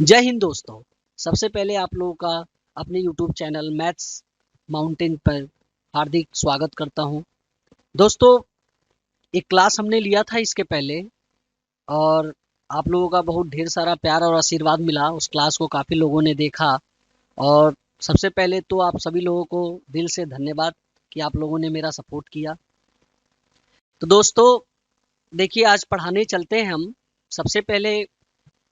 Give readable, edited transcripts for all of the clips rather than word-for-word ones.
जय हिंद दोस्तों। सबसे पहले आप लोगों का अपने यूट्यूब चैनल मैथ्स माउंटेन पर हार्दिक स्वागत करता हूं। दोस्तों, एक क्लास हमने लिया था इसके पहले और आप लोगों का बहुत ढेर सारा प्यार और आशीर्वाद मिला। उस क्लास को काफ़ी लोगों ने देखा और सबसे पहले तो आप सभी लोगों को दिल से धन्यवाद कि आप लोगों ने मेरा सपोर्ट किया। तो दोस्तों देखिए, आज पढ़ाने चलते हैं हम। सबसे पहले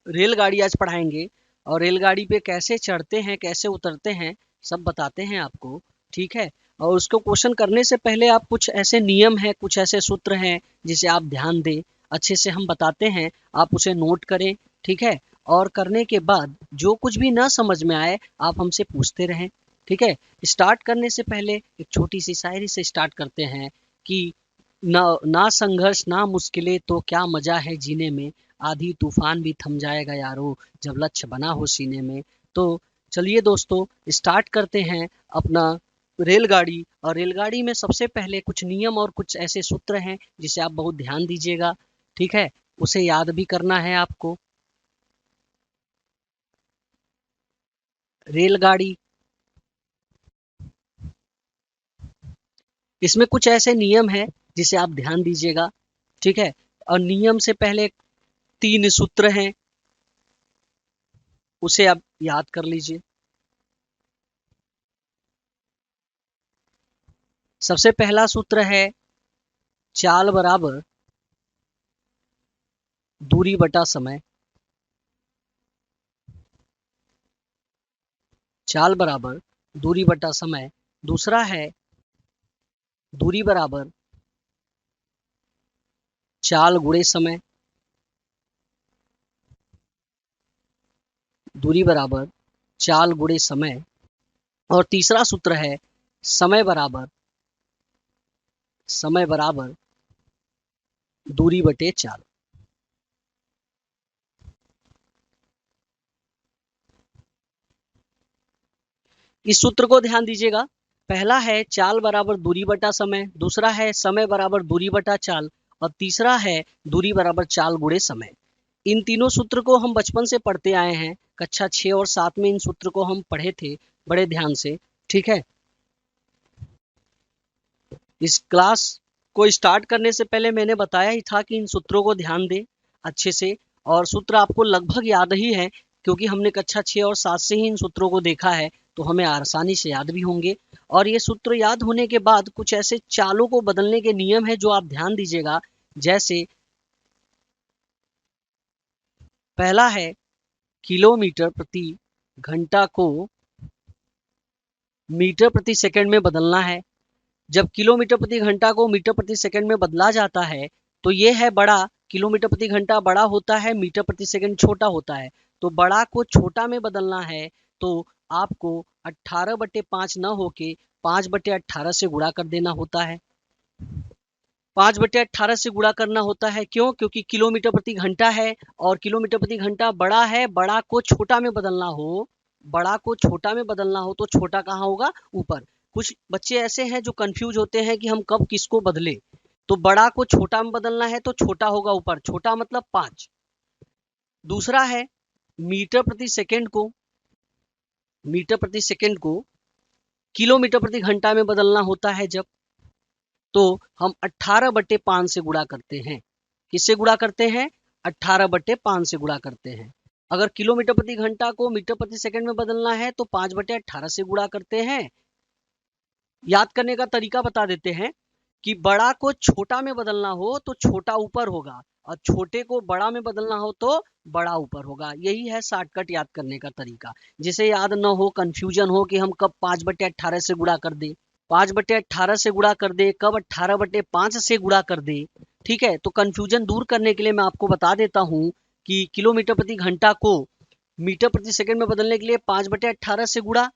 रेलगाड़ी आज पढ़ाएंगे और रेलगाड़ी पे कैसे चढ़ते हैं कैसे उतरते हैं सब बताते हैं आपको। ठीक है। और उसको क्वेश्चन करने से पहले आप कुछ ऐसे नियम हैं, कुछ ऐसे सूत्र हैं जिसे आप ध्यान दें। अच्छे से हम बताते हैं, आप उसे नोट करें। ठीक है। और करने के बाद जो कुछ भी ना समझ में आए आप हमसे पूछते रहें। ठीक है। स्टार्ट करने से पहले एक छोटी सी शायरी से स्टार्ट करते हैं कि ना ना संघर्ष ना मुश्किलें तो क्या मजा है जीने में, आधी तूफान भी थम जाएगा यारो जब लक्ष्य बना हो सीने में। तो चलिए दोस्तों, स्टार्ट करते हैं अपना रेलगाड़ी। और रेलगाड़ी में सबसे पहले कुछ नियम और कुछ ऐसे सूत्र हैं जिसे आप बहुत ध्यान दीजिएगा। ठीक है। उसे याद भी करना है आपको। रेलगाड़ी, इसमें कुछ ऐसे नियम हैं जिसे आप ध्यान दीजिएगा। ठीक है। और नियम से पहले तीन सूत्र हैं, उसे आप याद कर लीजिए। सबसे पहला सूत्र है चाल बराबर दूरी बटा समय। चाल बराबर दूरी बटा समय। दूसरा है दूरी बराबर चाल गुणे समय। दूरी बराबर चाल गुणे समय। और तीसरा सूत्र है समय बराबर दूरी बटे चाल। इस सूत्र को ध्यान दीजिएगा। पहला है चाल बराबर दूरी बटा समय, दूसरा है समय बराबर दूरी बटा चाल, और तीसरा है दूरी बराबर चाल गुणे समय। इन तीनों सूत्र को हम बचपन से पढ़ते आए हैं। कक्षा 6 और 7 में इन सूत्र को हम पढ़े थे बड़े ध्यान से। ठीक है। इस क्लास को स्टार्ट करने से पहले मैंने बताया ही था कि इन सूत्रों को ध्यान दें अच्छे से। और सूत्र आपको लगभग याद ही है क्योंकि हमने कक्षा 6 और 7 से ही इन सूत्रों को देखा है, तो हमें आसानी से याद भी होंगे। और ये सूत्र याद होने के बाद कुछ ऐसे चालों को बदलने के नियम है जो आप ध्यान दीजिएगा। जैसे पहला है किलोमीटर प्रति घंटा को मीटर प्रति सेकंड में बदलना है। जब किलोमीटर प्रति घंटा को मीटर प्रति सेकंड में बदला जाता है तो ये है बड़ा। किलोमीटर प्रति घंटा बड़ा होता है, मीटर प्रति सेकंड छोटा होता है। तो बड़ा को छोटा में बदलना है तो आपको 18/5 न होके 5/18 से गुणा कर देना होता है। 5/18 से गुणा करना होता है क्यों? क्योंकि किलोमीटर प्रति घंटा है और किलोमीटर प्रति घंटा बड़ा है। बड़ा को छोटा में बदलना हो, बड़ा को छोटा में बदलना हो तो छोटा कहाँ होगा? ऊपर। कुछ बच्चे ऐसे हैं जो कंफ्यूज होते हैं कि हम कब किसको बदले। तो बड़ा को छोटा में बदलना है तो छोटा होगा ऊपर, छोटा मतलब 5। दूसरा है मीटर प्रति सेकंड को, मीटर प्रति सेकंड को किलोमीटर प्रति घंटा में बदलना होता है जब, तो हम 18/5 से गुणा करते हैं। किससे गुणा करते हैं? 18/5 से गुणा करते हैं। अगर किलोमीटर प्रति घंटा को मीटर प्रति सेकंड में बदलना है तो 5/18 से गुणा करते हैं। याद करने का तरीका बता देते हैं कि बड़ा को छोटा में बदलना हो तो छोटा ऊपर होगा और छोटे को बड़ा में बदलना हो तो बड़ा ऊपर होगा। यही है शॉर्टकट याद करने का तरीका, जिसे याद न हो, कंफ्यूजन हो कि हम कब 5/18 से गुणा कर दे, 5/18 से गुणा कर दे, कब 18/5 से गुणा कर दे। ठीक है। तो कंफ्यूजन दूर करने के लिए मैं आपको बता देता हूँ कि किलोमीटर प्रति घंटा को मीटर प्रति सेकंड में बदलने के लिए 5/18 से गुणा,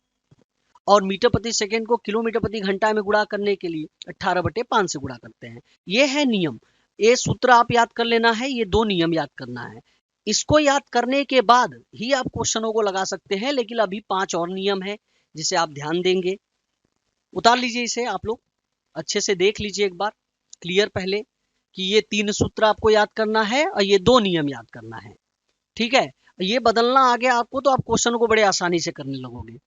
और मीटर प्रति सेकंड को किलोमीटर प्रति घंटा में गुणा करने के लिए 18/5 से गुणा करते हैं। ये है नियम। ये सूत्र आप याद कर लेना है, ये 2 नियम याद करना है। इसको याद करने के बाद ही आप क्वेश्चनों को लगा सकते हैं, लेकिन अभी 5 और नियम है जिसे आप ध्यान देंगे। उतार लीजिए इसे आप लोग, अच्छे से देख लीजिए एक बार क्लियर पहले कि ये 3 सूत्र आपको याद करना है और ये 2 नियम याद करना है। ठीक है। ये बदलना आ गया आपको तो आप क्वेश्चन को बड़े आसानी से करने लगोगे।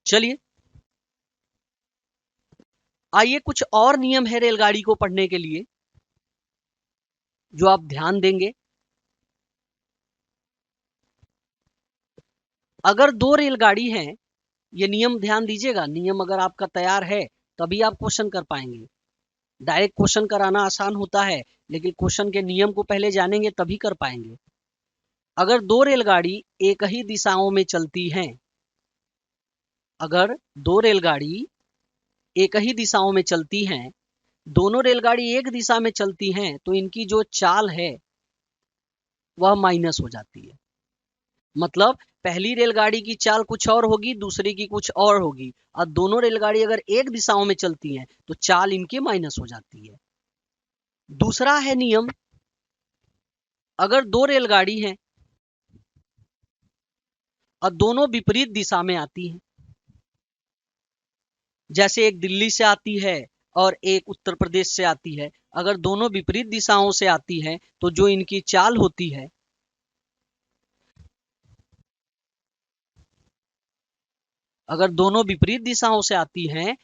चलिए आइए कुछ और नियम है रेलगाड़ी को पढ़ने के लिए जो आप ध्यान देंगे। अगर दो रेलगाड़ी हैं, ये नियम ध्यान दीजिएगा, नियम अगर आपका तैयार है तभी आप क्वेश्चन कर पाएंगे। डायरेक्ट क्वेश्चन कराना आसान होता है, लेकिन क्वेश्चन के नियम को पहले जानेंगे तभी कर पाएंगे। अगर दो रेलगाड़ी एक ही दिशाओं में चलती हैं, अगर दो रेलगाड़ी एक ही दिशाओं में चलती हैं, दोनों रेलगाड़ी एक दिशा में चलती हैं, तो इनकी जो चाल है वह माइनस हो जाती है। मतलब पहली रेलगाड़ी की चाल कुछ और होगी, दूसरी की कुछ और होगी, और दोनों रेलगाड़ी अगर एक दिशाओं में चलती हैं तो चाल इनकी माइनस हो जाती है। दूसरा है नियम, अगर दो रेलगाड़ी हैं और दोनों विपरीत दिशा में आती हैं, जैसे एक दिल्ली से आती है और एक उत्तर प्रदेश से आती है, अगर दोनों विपरीत दिशाओं से आती है तो जो इनकी चाल होती है, अगर दोनों विपरीत दिशाओं से आती हैं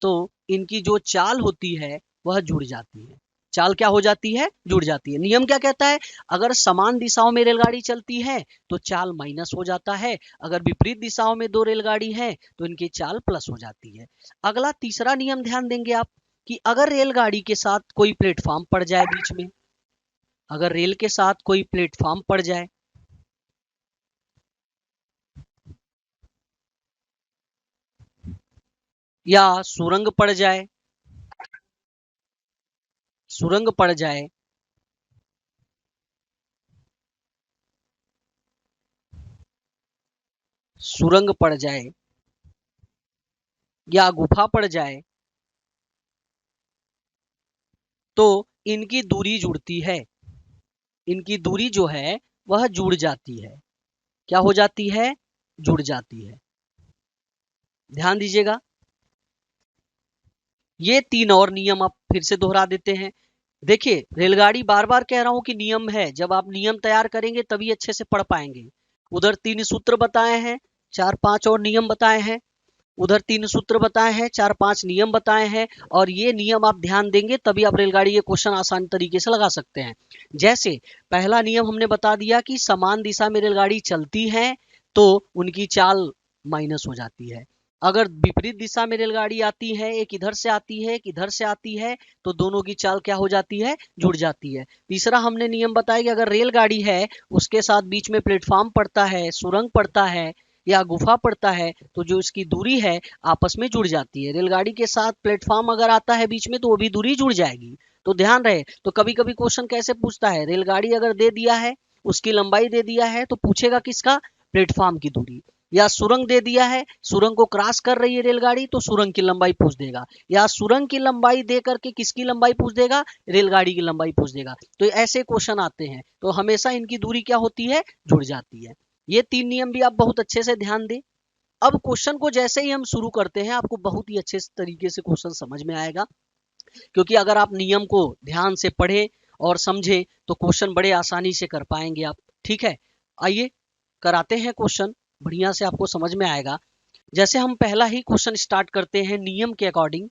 तो इनकी जो चाल होती है वह जुड़ जाती है। चाल क्या हो जाती है? जुड़ जाती है। नियम क्या कहता है? अगर समान दिशाओं में रेलगाड़ी चलती है तो चाल माइनस हो जाता है, अगर विपरीत दिशाओं में दो रेलगाड़ी है तो इनकी चाल प्लस हो जाती है। अगला तीसरा नियम ध्यान देंगे आप कि अगर रेलगाड़ी के साथ कोई प्लेटफॉर्म पड़ जाए बीच में, अगर रेल के साथ कोई प्लेटफॉर्म पड़ जाए, या सुरंग पड़ जाए, सुरंग पड़ जाए, सुरंग पड़ जाए या गुफा पड़ जाए, तो इनकी दूरी जुड़ती है, इनकी दूरी जो है वह जुड़ जाती है। क्या हो जाती है? जुड़ जाती है। ध्यान दीजिएगा, ये तीन और नियम आप फिर से दोहरा देते हैं। देखिए रेलगाड़ी, बार बार कह रहा हूं कि नियम है, जब आप नियम तैयार करेंगे तभी अच्छे से पढ़ पाएंगे। उधर तीन सूत्र बताए हैं, चार पांच और नियम बताए हैं, उधर तीन सूत्र बताए हैं, चार पांच नियम बताए हैं, और ये नियम आप ध्यान देंगे तभी आप रेलगाड़ी के क्वेश्चन आसान तरीके से लगा सकते हैं। जैसे पहला नियम हमने बता दिया कि समान दिशा में रेलगाड़ी चलती है तो उनकी चाल माइनस हो जाती है। अगर विपरीत दिशा में रेलगाड़ी आती है, एक इधर से आती है, एक इधर से आती है, तो दोनों की चाल क्या हो जाती है? जुड़ जाती है। तीसरा हमने नियम बताया कि अगर रेलगाड़ी है, उसके साथ बीच में प्लेटफॉर्म पड़ता है, सुरंग पड़ता है या गुफा पड़ता है, तो जो इसकी दूरी है आपस में जुड़ जाती है। रेलगाड़ी के साथ प्लेटफॉर्म अगर आता है बीच में तो वो भी दूरी जुड़ जाएगी। तो ध्यान रहे। तो कभी कभी क्वेश्चन कैसे पूछता है, रेलगाड़ी अगर दे दिया है, उसकी लंबाई दे दिया है, तो पूछेगा किसका? प्लेटफॉर्म की दूरी। या सुरंग दे दिया है, सुरंग को क्रॉस कर रही है रेलगाड़ी, तो सुरंग की लंबाई पूछ देगा। या सुरंग की लंबाई दे करके किसकी लंबाई पूछ देगा? रेलगाड़ी की लंबाई पूछ देगा। तो ऐसे क्वेश्चन आते हैं, तो हमेशा इनकी दूरी क्या होती है? जुड़ जाती है। ये तीन नियम भी आप बहुत अच्छे से ध्यान दें। अब क्वेश्चन को जैसे ही हम शुरू करते हैं आपको बहुत ही अच्छे तरीके से क्वेश्चन समझ में आएगा, क्योंकि अगर आप नियम को ध्यान से पढ़े और समझे तो क्वेश्चन बड़े आसानी से कर पाएंगे आप। ठीक है, आइए कराते हैं क्वेश्चन, बढ़िया से आपको समझ में आएगा। जैसे हम पहला ही क्वेश्चन स्टार्ट करते हैं नियम के अकॉर्डिंग।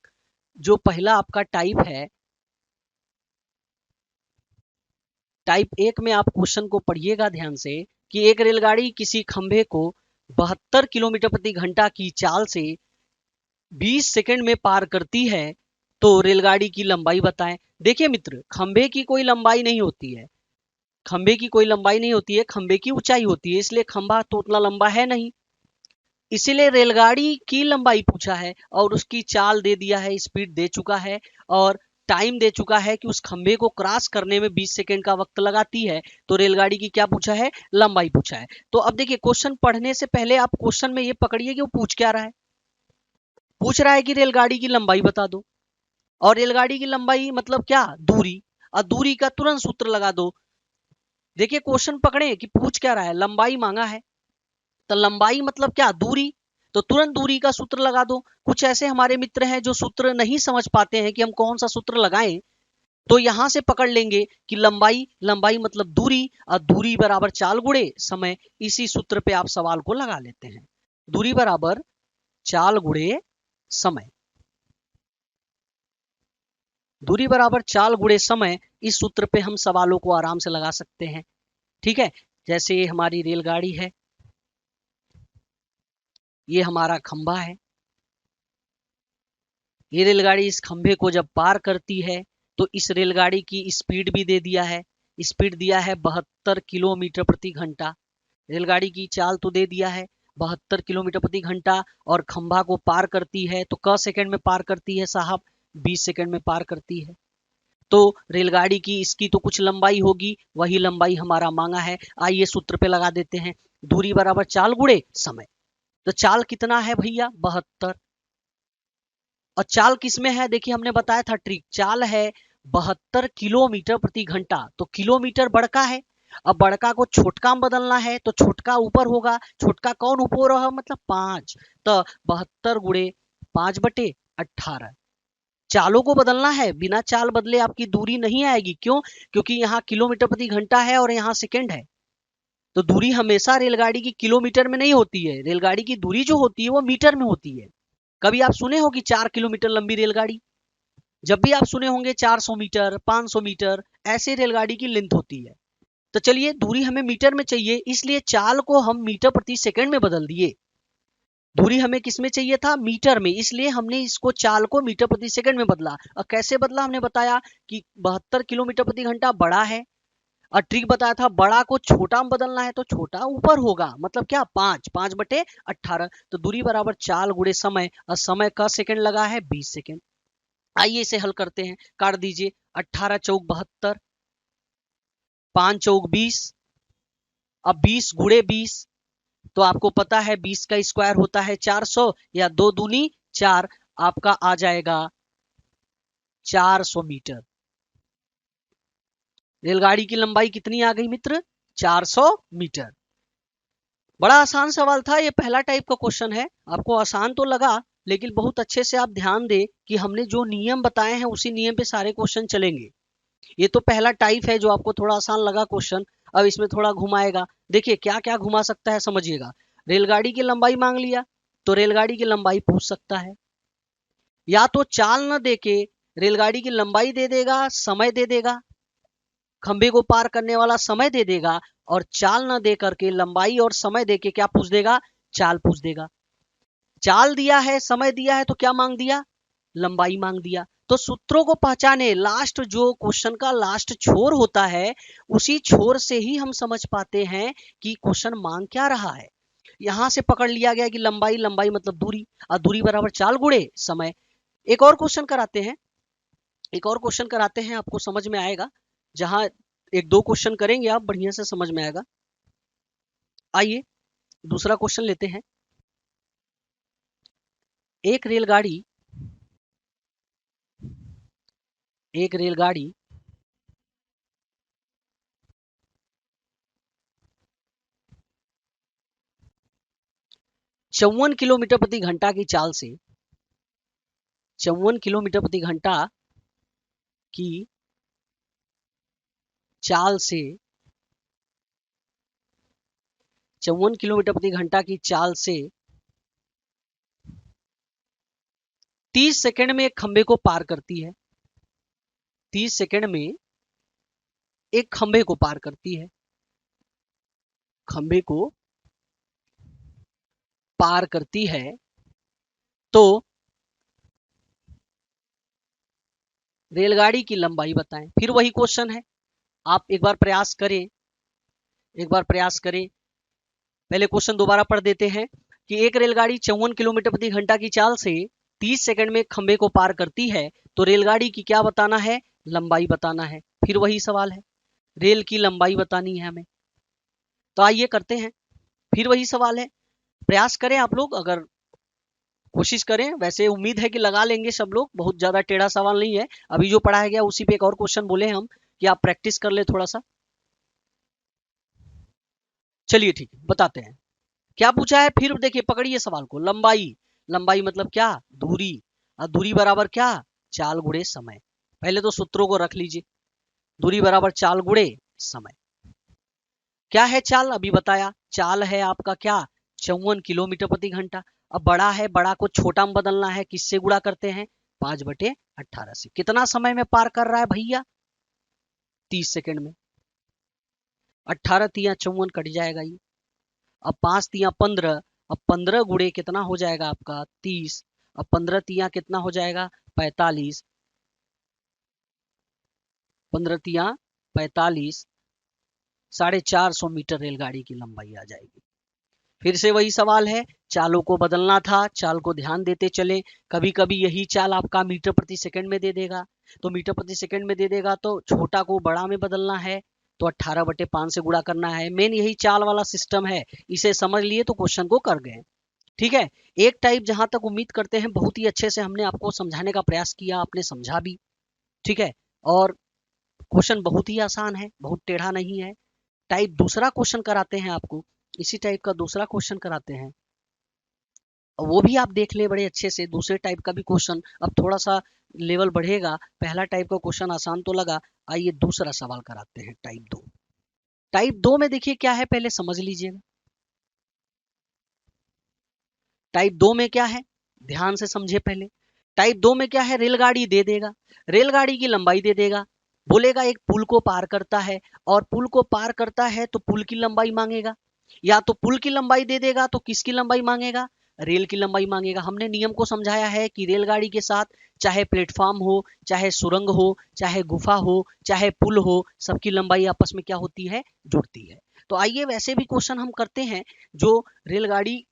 जो पहला आपका टाइप है, टाइप एक में आप क्वेश्चन को पढ़िएगा ध्यान से कि एक रेलगाड़ी किसी खंभे को 72 किलोमीटर प्रति घंटा की चाल से 20 सेकंड में पार करती है, तो रेलगाड़ी की लंबाई बताएं। देखिए मित्र, खंभे की कोई लंबाई नहीं होती है, खंभे की कोई लंबाई नहीं होती है, खंभे की ऊंचाई होती है, इसलिए खंभा तो उतना लंबा है नहीं, इसीलिए रेलगाड़ी की लंबाई पूछा है और उसकी चाल दे दिया है, स्पीड दे चुका है और टाइम दे चुका है कि उस खंभे को क्रॉस करने में 20 सेकंड का वक्त लगाती है। तो रेलगाड़ी की क्या पूछा है? लंबाई पूछा है। तो अब देखिए क्वेश्चन पढ़ने से पहले आप क्वेश्चन में ये पकड़िए कि वो पूछ क्या रहा है। पूछ रहा है कि रेलगाड़ी की लंबाई बता दो, और रेलगाड़ी की लंबाई मतलब क्या? दूरी, और दूरी का तुरंत सूत्र लगा दो। देखिए क्वेश्चन पकड़े कि पूछ क्या रहा है, लंबाई मांगा है, तो लंबाई मतलब क्या? दूरी, तो तुरंत दूरी का सूत्र लगा दो। कुछ ऐसे हमारे मित्र हैं जो सूत्र नहीं समझ पाते हैं कि हम कौन सा सूत्र लगाएं, तो यहां से पकड़ लेंगे कि लंबाई लंबाई मतलब दूरी, और दूरी बराबर चाल गुणे समय। इसी सूत्र पे आप सवाल को लगा लेते हैं। दूरी बराबर चाल गुणे समय, दूरी बराबर चाल गुणे समय, इस सूत्र पे हम सवालों को आराम से लगा सकते हैं। ठीक है, जैसे हमारी रेलगाड़ी है, ये हमारा खंभा है, ये रेलगाड़ी इस खंभे को जब पार करती है तो इस रेलगाड़ी की स्पीड भी दे दिया है, स्पीड दिया है 72 किलोमीटर प्रति घंटा। रेलगाड़ी की चाल तो दे दिया है 72 किलोमीटर प्रति घंटा, और खंभा को पार करती है तो क सेकंड में पार करती है साहब, 20 सेकंड में पार करती है। तो रेलगाड़ी की इसकी तो कुछ लंबाई होगी, वही लंबाई हमारा मांगा है। आइए सूत्र पे लगा देते हैं, दूरी बराबर चाल गुणे समय। तो चाल कितना है भैया 72, और चाल किसमें है, देखिए हमने बताया था ट्रिक, चाल है 72 किलोमीटर प्रति घंटा। तो किलोमीटर बड़का है, अब बड़का को छोटका में बदलना है तो छोटका ऊपर होगा, छोटका कौन ऊपर होगा मतलब 5, तो 72 गुणे 5/18। चालों को बदलना है, बिना चाल बदले आपकी दूरी नहीं आएगी। क्यों? क्योंकि यहाँ किलोमीटर प्रति घंटा है और यहाँ सेकंड है, तो दूरी हमेशा रेलगाड़ी की किलोमीटर में नहीं होती है, रेलगाड़ी की दूरी जो होती है वो मीटर में होती है। कभी आप सुने हो कि 4 किलोमीटर लंबी रेलगाड़ी? जब भी आप सुने होंगे 400 मीटर 500 मीटर, ऐसे रेलगाड़ी की लेंथ होती है। तो चलिए दूरी हमें मीटर में चाहिए, इसलिए चाल को हम मीटर प्रति सेकंड में बदल दिए। दूरी हमें किस में चाहिए था, मीटर में, इसलिए हमने इसको चाल को मीटर प्रति सेकंड में बदला। और कैसे बदला, हमने बताया कि 72 किलोमीटर प्रति घंटा बड़ा है, और ट्रिक बताया था बड़ा को छोटा में बदलना है तो छोटा ऊपर होगा, मतलब क्या 5/18। तो दूरी बराबर चाल गुणे समय, और समय का सेकंड लगा है 20 सेकंड। आइए इसे हल करते हैं, काट दीजिए, 18 चौक 72, 5 चौक 20, अब 20 गुणे 20, तो आपको पता है 20 का स्क्वायर होता है 400, या 2 दूनी 4, आपका आ जाएगा 400 मीटर। रेलगाड़ी की लंबाई कितनी आ गई मित्र, 400 मीटर। बड़ा आसान सवाल था, ये पहला टाइप का क्वेश्चन है। आपको आसान तो लगा, लेकिन बहुत अच्छे से आप ध्यान दें कि हमने जो नियम बताए हैं उसी नियम पे सारे क्वेश्चन चलेंगे। ये तो पहला टाइप है जो आपको थोड़ा आसान लगा क्वेश्चन। अब इसमें थोड़ा घुमाएगा, देखिए क्या क्या घुमा सकता है समझिएगा। रेलगाड़ी की लंबाई मांग लिया, तो रेलगाड़ी की लंबाई पूछ सकता है, या तो चाल न देके रेलगाड़ी की लंबाई दे देगा, समय दे देगा, खंबे को पार करने वाला समय दे देगा, और चाल न दे करके लंबाई और समय दे के क्या पूछ देगा, चाल पूछ देगा। चाल दिया है, समय दिया है, तो क्या मांग दिया, लंबाई मांग दिया। तो सूत्रों को पहचाने, लास्ट जो क्वेश्चन का लास्ट छोर होता है, उसी छोर से ही हम समझ पाते हैं कि क्वेश्चन मांग क्या रहा है। यहां से पकड़ लिया गया कि लंबाई लंबाई मतलब दूरी, और दूरी बराबर चाल गुणे समय। एक और क्वेश्चन कराते हैं, एक और क्वेश्चन कराते हैं, आपको समझ में आएगा। जहां एक दो क्वेश्चन करेंगे आप, बढ़िया से समझ में आएगा। आइए दूसरा क्वेश्चन लेते हैं। एक रेलगाड़ी, एक रेलगाड़ी 54 किलोमीटर प्रति घंटा की चाल से, 54 किलोमीटर प्रति घंटा की चाल से, 54 किलोमीटर प्रति घंटा की चाल से 30 सेकंड में एक खंबे को पार करती है, 30 सेकंड में एक खंबे को पार करती है, खंबे को पार करती है, तो रेलगाड़ी की लंबाई बताएं। फिर वही क्वेश्चन है, आप एक बार प्रयास करें, एक बार प्रयास करें। पहले क्वेश्चन दोबारा पढ़ देते हैं कि एक रेलगाड़ी 54 किलोमीटर प्रति घंटा की चाल से 30 सेकंड में खंबे को पार करती है, तो रेलगाड़ी की क्या बताना है, लंबाई बताना है। फिर वही सवाल है, रेल की लंबाई बतानी है हमें। तो आइए करते हैं, फिर वही सवाल है, प्रयास करें आप लोग, अगर कोशिश करें। वैसे उम्मीद है कि लगा लेंगे सब लोग, बहुत ज्यादा टेढ़ा सवाल नहीं है। अभी जो पढ़ाया गया उसी पे एक और क्वेश्चन बोले हम कि आप प्रैक्टिस कर ले थोड़ा सा। चलिए ठीक है, बताते हैं क्या पूछा है। फिर देखिए पकड़िए सवाल को, लंबाई, लंबाई मतलब क्या, दूरी, और दूरी बराबर क्या, चाल गुणे समय। पहले तो सूत्रों को रख लीजिए। दूरी बराबर चाल गुणे समय। क्या है चाल, अभी बताया। चाल है आपका क्या, 54 किलोमीटर प्रति घंटा। अब बड़ा है, बड़ा को छोटा में बदलना है, किससे गुणा करते हैं, 5/18 से। कितना समय में पार कर रहा है भैया, 30 सेकंड में। 18 तिया 54 कट जाएगा ये। अब 5 तिया 15, अब 15 गुणे कितना हो जाएगा आपका 30। अब 15 तिया कितना हो जाएगा 45, 15 तिया 45, 450 मीटर रेलगाड़ी की लंबाई आ जाएगी। फिर से वही सवाल है, चालों को बदलना था, चाल को ध्यान देते चले। कभी कभी यही चाल आपका मीटर प्रति सेकंड में दे देगा, तो मीटर प्रति सेकंड में दे देगा तो छोटा को बड़ा में बदलना है, तो 18/5 से गुणा करना है। मेन यही चाल वाला सिस्टम है, इसे समझ लिए तो क्वेश्चन को कर गए। ठीक है। एक टाइप जहां तक उम्मीद करते हैं बहुत ही अच्छे से हमने आपको समझाने का प्रयास किया, आपने समझा भी। ठीक है। और क्वेश्चन बहुत ही आसान है, बहुत टेढ़ा नहीं है। टाइप दूसरा क्वेश्चन कराते हैं आपको, इसी टाइप का दूसरा क्वेश्चन कराते हैं, वो भी आप देख ले बड़े अच्छे से। दूसरे टाइप का भी क्वेश्चन, अब थोड़ा सा लेवल बढ़ेगा। पहला टाइप का क्वेश्चन आसान तो लगा, आइए दूसरा सवाल कराते हैं, टाइप 2। टाइप 2 में देखिए क्या है, पहले समझ लीजिएगा। टाइप 2 में क्या है, ध्यान से समझे पहले। टाइप 2 में क्या है, रेलगाड़ी दे देगा, रेलगाड़ी की लंबाई दे देगा, बोलेगा एक पुल को पार करता है, और पुल को पार करता है तो पुल की लंबाई मांगेगा। या तो पुल की लंबाई दे देगा तो किसकी लंबाई मांगेगा, रेल की लंबाई मांगेगा। हमने नियम को समझाया है कि रेलगाड़ी के साथ चाहे प्लेटफॉर्म हो, चाहे सुरंग हो, चाहे गुफा हो, चाहे पुल हो, सबकी लंबाई आपस में क्या होती है, जुड़ती है। तो आइए वैसे भी क्वेश्चन हम करते हैं, जो रेलगाड़ी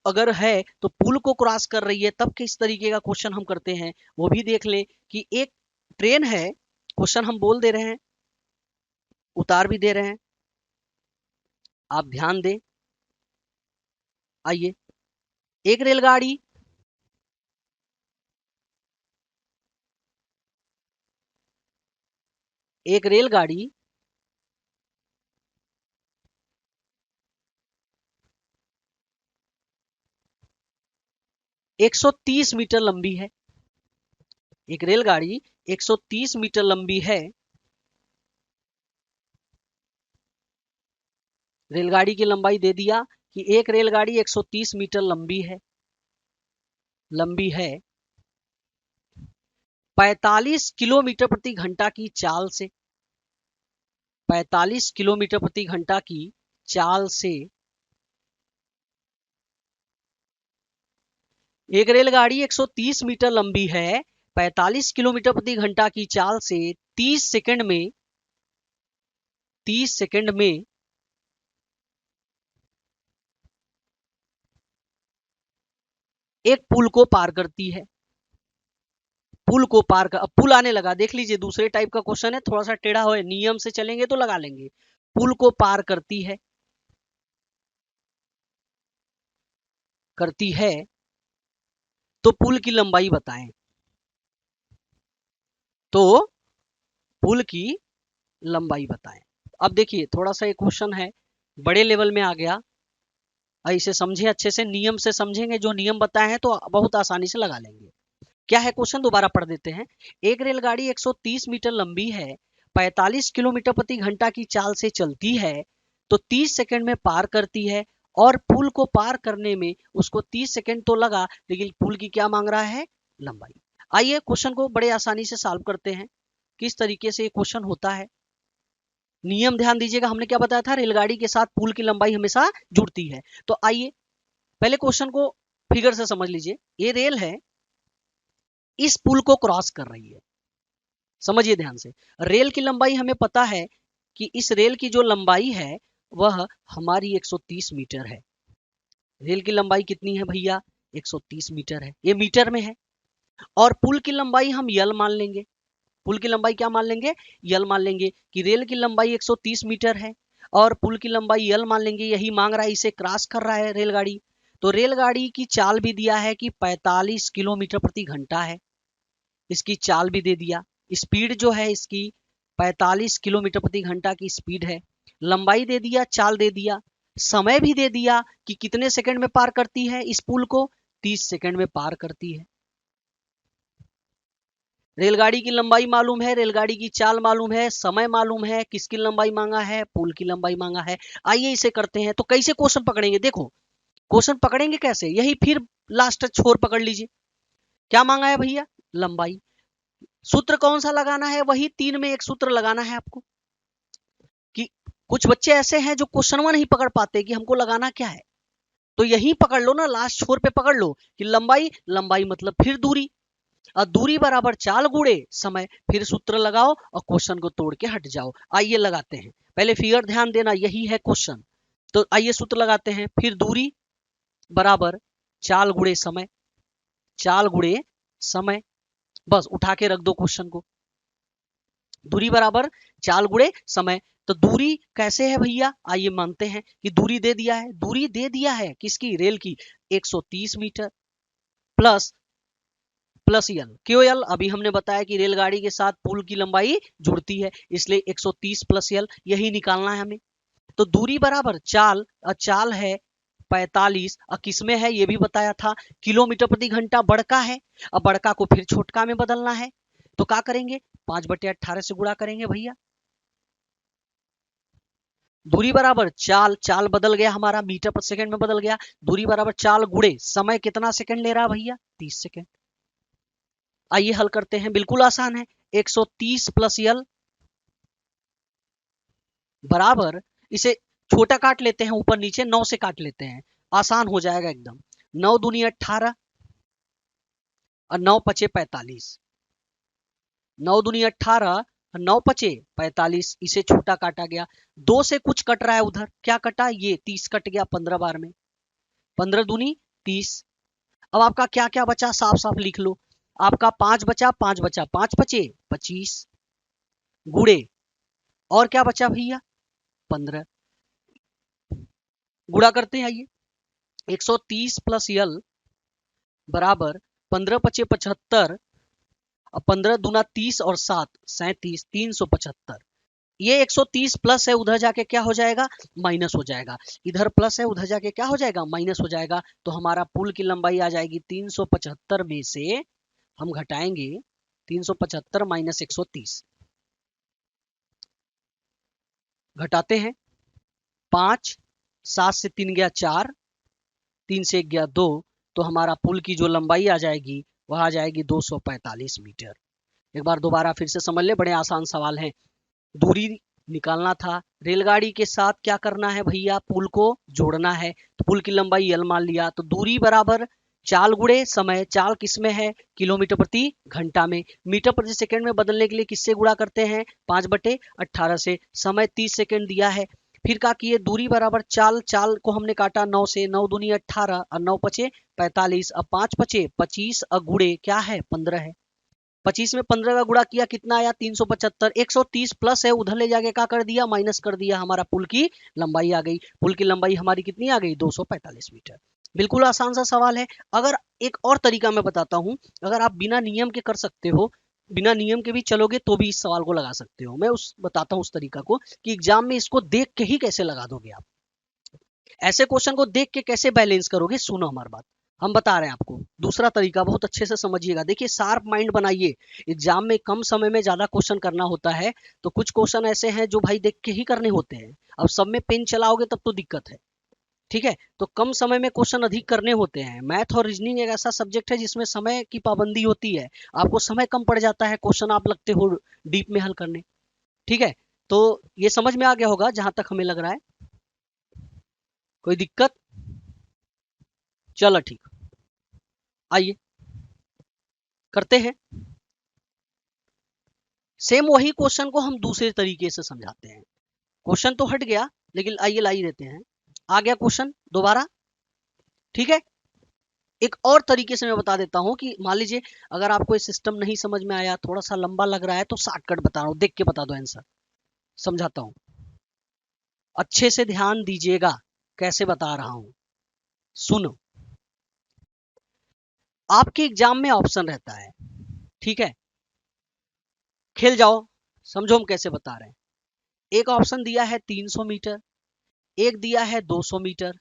अगर है तो पुल को क्रॉस कर रही है, तब किस तरीके का क्वेश्चन हम करते हैं वो भी देख ले। कि एक ट्रेन है, क्वेश्चन हम बोल दे रहे हैं, उतार भी दे रहे हैं, आप ध्यान दें। आइए, एक रेलगाड़ी एक रेलगाड़ी 130 मीटर लंबी है। एक रेलगाड़ी 130 मीटर लंबी है। रेलगाड़ी की लंबाई दे दिया कि एक रेलगाड़ी 130 मीटर लंबी है 45 किलोमीटर प्रति घंटा की चाल से। 45 किलोमीटर प्रति घंटा की चाल से एक रेलगाड़ी 130 मीटर लंबी है, 45 किलोमीटर प्रति घंटा की चाल से 30 सेकंड में 30 सेकंड में एक पुल को पार करती है। पुल को पार कर, अब पुल आने लगा, देख लीजिए दूसरे टाइप का क्वेश्चन है, थोड़ा सा टेढ़ा हो, नियम से चलेंगे तो लगा लेंगे। पुल को पार करती है तो पुल की लंबाई बताएं। तो पुल की लंबाई बताएं। अब देखिए थोड़ा सा एक क्वेश्चन है, बड़े लेवल में आ गया। इसे समझे अच्छे से, नियम से समझेंगे, जो नियम बताए हैं तो बहुत आसानी से लगा लेंगे। क्या है क्वेश्चन, दोबारा पढ़ देते हैं। एक रेलगाड़ी 130 मीटर लंबी है, 45 किलोमीटर प्रति घंटा की चाल से चलती है, तो 30 सेकंड में पार करती है। और पुल को पार करने में उसको 30 सेकंड तो लगा, लेकिन पुल की क्या मांग रहा है, लंबाई। आइए क्वेश्चन को बड़े आसानी से सॉल्व करते हैं, किस तरीके से ये क्वेश्चन होता है। नियम ध्यान दीजिएगा, हमने क्या बताया था, रेलगाड़ी के साथ पुल की लंबाई हमेशा जुड़ती है। तो आइए पहले क्वेश्चन को फिगर से समझ लीजिए। ये रेल है, इस पुल को क्रॉस कर रही है, समझिए ध्यान से। रेल की लंबाई हमें पता है कि इस रेल की जो लंबाई है वह हमारी 130 मीटर है। रेल की लंबाई कितनी है भैया, 130 मीटर है, ये मीटर में है। और पुल की लंबाई हम यल मान लेंगे। पुल की लंबाई क्या मान लेंगे, यल मान लेंगे। कि रेल की लंबाई 130 मीटर है और पुल की लंबाई यल मान लेंगे, यही मांग रहा है, इसे क्रॉस कर रहा है रेलगाड़ी। तो रेलगाड़ी की चाल भी दिया है कि 45 किलोमीटर प्रति घंटा है, इसकी चाल भी दे दिया। स्पीड जो है इसकी 45 किलोमीटर प्रति घंटा की स्पीड है। लंबाई दे दिया, चाल दे दिया, समय भी दे दिया कि कितने सेकंड में पार करती है इस पुल को, 30 सेकंड में पार करती है। रेलगाड़ी की लंबाई मालूम है, रेलगाड़ी की चाल मालूम है, समय मालूम है, किसकी लंबाई मांगा है, पुल की लंबाई मांगा है। आइए इसे करते हैं। तो कैसे क्वेश्चन पकड़ेंगे, देखो क्वेश्चन पकड़ेंगे कैसे, यही फिर लास्ट छोर पकड़ लीजिए। क्या मांगा है भैया, लंबाई। सूत्र कौन सा लगाना है, वही 3 में एक सूत्र लगाना है आपको। कि कुछ बच्चे ऐसे हैं जो क्वेश्चन नहीं पकड़ पाते कि हमको लगाना क्या है, तो यही पकड़ लो ना, लास्ट छोर पे पकड़ लो कि लंबाई, लंबाई मतलब फिर दूरी, और दूरी बराबर चाल गुणे समय, फिर सूत्र लगाओ और क्वेश्चन को तोड़ के हट जाओ। आइए लगाते हैं, पहले फिगर ध्यान देना, यही है क्वेश्चन। तो आइए सूत्र लगाते हैं, फिर दूरी बराबर चाल गुणे समय, चाल गुणे समय, बस उठा के रख दो क्वेश्चन को। दूरी बराबर चाल गुणे समय, तो दूरी कैसे है भैया, आइए मानते हैं कि दूरी दे दिया है, दूरी दे दिया है किसकी, रेल की, 130 मीटर प्लस प्लस यल, क्यों यल, अभी हमने बताया कि रेलगाड़ी के साथ पुल की लंबाई जुड़ती है, इसलिए 130 प्लस यल यही निकालना है हमें। तो दूरी बराबर चाल, चाल है 45, और किसमें है ये भी बताया था, किलोमीटर प्रति घंटा बड़का है, अब बड़का को फिर छोटका में बदलना है, तो क्या करेंगे, 5/18 से गुणा करेंगे भैया। दूरी बराबर चाल, चाल बदल गया हमारा, मीटर पर सेकंड में बदल गया, दूरी बराबर चाल गुणे समय, कितना सेकंड ले रहा भैया, 30 सेकंड। आइए हल करते हैं, बिल्कुल आसान है। 130 प्लस यल बराबर, इसे छोटा काट लेते हैं, ऊपर नीचे 9 से काट लेते हैं, आसान हो जाएगा एकदम। 9 दूनी 18 और 9 पचे 45, 9 दूनी 18, 9 पचे 45, इसे छोटा काटा गया, 2 से कुछ कट रहा है उधर, क्या कटा, ये 30 कट गया 15 बार में, 15 दूनी 30। अब आपका क्या क्या बचा, साफ साफ लिख लो, आपका 5 बचा, 5 बचा, 5 पचे 25 गुड़े, और क्या बचा भैया 15, गुणा करते हैं आइए। 130 प्लस यल बराबर 15 पचे 75, और 15 दूना 30 और 7 37, 375। ये 130 प्लस है, उधर जाके क्या हो जाएगा, माइनस हो जाएगा, इधर प्लस है उधर जाके क्या हो जाएगा, माइनस हो जाएगा, तो हमारा पुल की लंबाई आ जाएगी 375 में से हम घटाएंगे 375 माइनस 130, घटाते हैं, 5, 7 से 3 गया 4, 3 से 1 गया 2, तो हमारा पुल की जो लंबाई आ जाएगी वह आ जाएगी 245 मीटर। एक बार दोबारा फिर से समझ ले, बड़े आसान सवाल हैं। दूरी निकालना था, रेलगाड़ी के साथ क्या करना है भैया, पुल को जोड़ना है, तो पुल की लंबाई यल मान लिया, तो दूरी बराबर चाल गुणे समय, चाल किसमें है, किलोमीटर प्रति घंटा में, मीटर प्रति सेकंड में बदलने के लिए किससे गुणा करते हैं, 5/18 से, समय 30 सेकंड दिया है। फिर क्या किए, दूरी बराबर चाल, चाल को हमने काटा 9 से, 9 दूनी 18 और 9 पचे 45, अब 5 पचे 25 और गुणे क्या है 15 है, 25 में 15 का गुणा किया कितना आया 375, 130 प्लस है, उधर ले जाके क्या कर दिया, माइनस कर दिया, हमारा पुल की लंबाई आ गई, पुल की लंबाई हमारी कितनी आ गई 245 मीटर। बिल्कुल आसान सा सवाल है। अगर एक और तरीका मैं बताता हूं, अगर आप बिना नियम के कर सकते हो, बिना नियम के भी चलोगे तो भी इस सवाल को लगा सकते हो, मैं उस बताता हूं उस तरीका को कि एग्जाम में इसको देख के ही कैसे लगा दोगे आप, ऐसे क्वेश्चन को देख के कैसे बैलेंस करोगे, सुनो हमारी बात, हम बता रहे हैं आपको दूसरा तरीका, बहुत अच्छे से समझिएगा। देखिए शार्प माइंड बनाइए, एग्जाम में कम समय में ज्यादा क्वेश्चन करना होता है, तो कुछ क्वेश्चन ऐसे हैं जो भाई देख के ही करने होते हैं, अब सब में पेन चलाओगे तब तो दिक्कत है, ठीक है, तो कम समय में क्वेश्चन अधिक करने होते हैं। मैथ और रीजनिंग एक ऐसा सब्जेक्ट है जिसमें समय की पाबंदी होती है, आपको समय कम पड़ जाता है, क्वेश्चन आप लगते हो डीप में हल करने, ठीक है, तो ये समझ में आ गया होगा जहां तक हमें लग रहा है, कोई दिक्कत, चलो ठीक, आइए करते हैं। सेम वही क्वेश्चन को हम दूसरे तरीके से समझाते हैं, क्वेश्चन तो हट गया लेकिन आइए ला ही देते हैं, आ गया क्वेश्चन दोबारा, ठीक है। एक और तरीके से मैं बता देता हूं कि मान लीजिए अगर आपको ये सिस्टम नहीं समझ में आया, थोड़ा सा लंबा लग रहा है, तो शॉर्टकट बता रहा हूं, देख के बता दो आंसर, समझाता हूं, अच्छे से ध्यान दीजिएगा कैसे बता रहा हूं, सुनो। आपके एग्जाम में ऑप्शन रहता है, ठीक है, खेल जाओ, समझो हम कैसे बता रहे हैं। एक ऑप्शन दिया है 300 मीटर, एक दिया है 200 मीटर,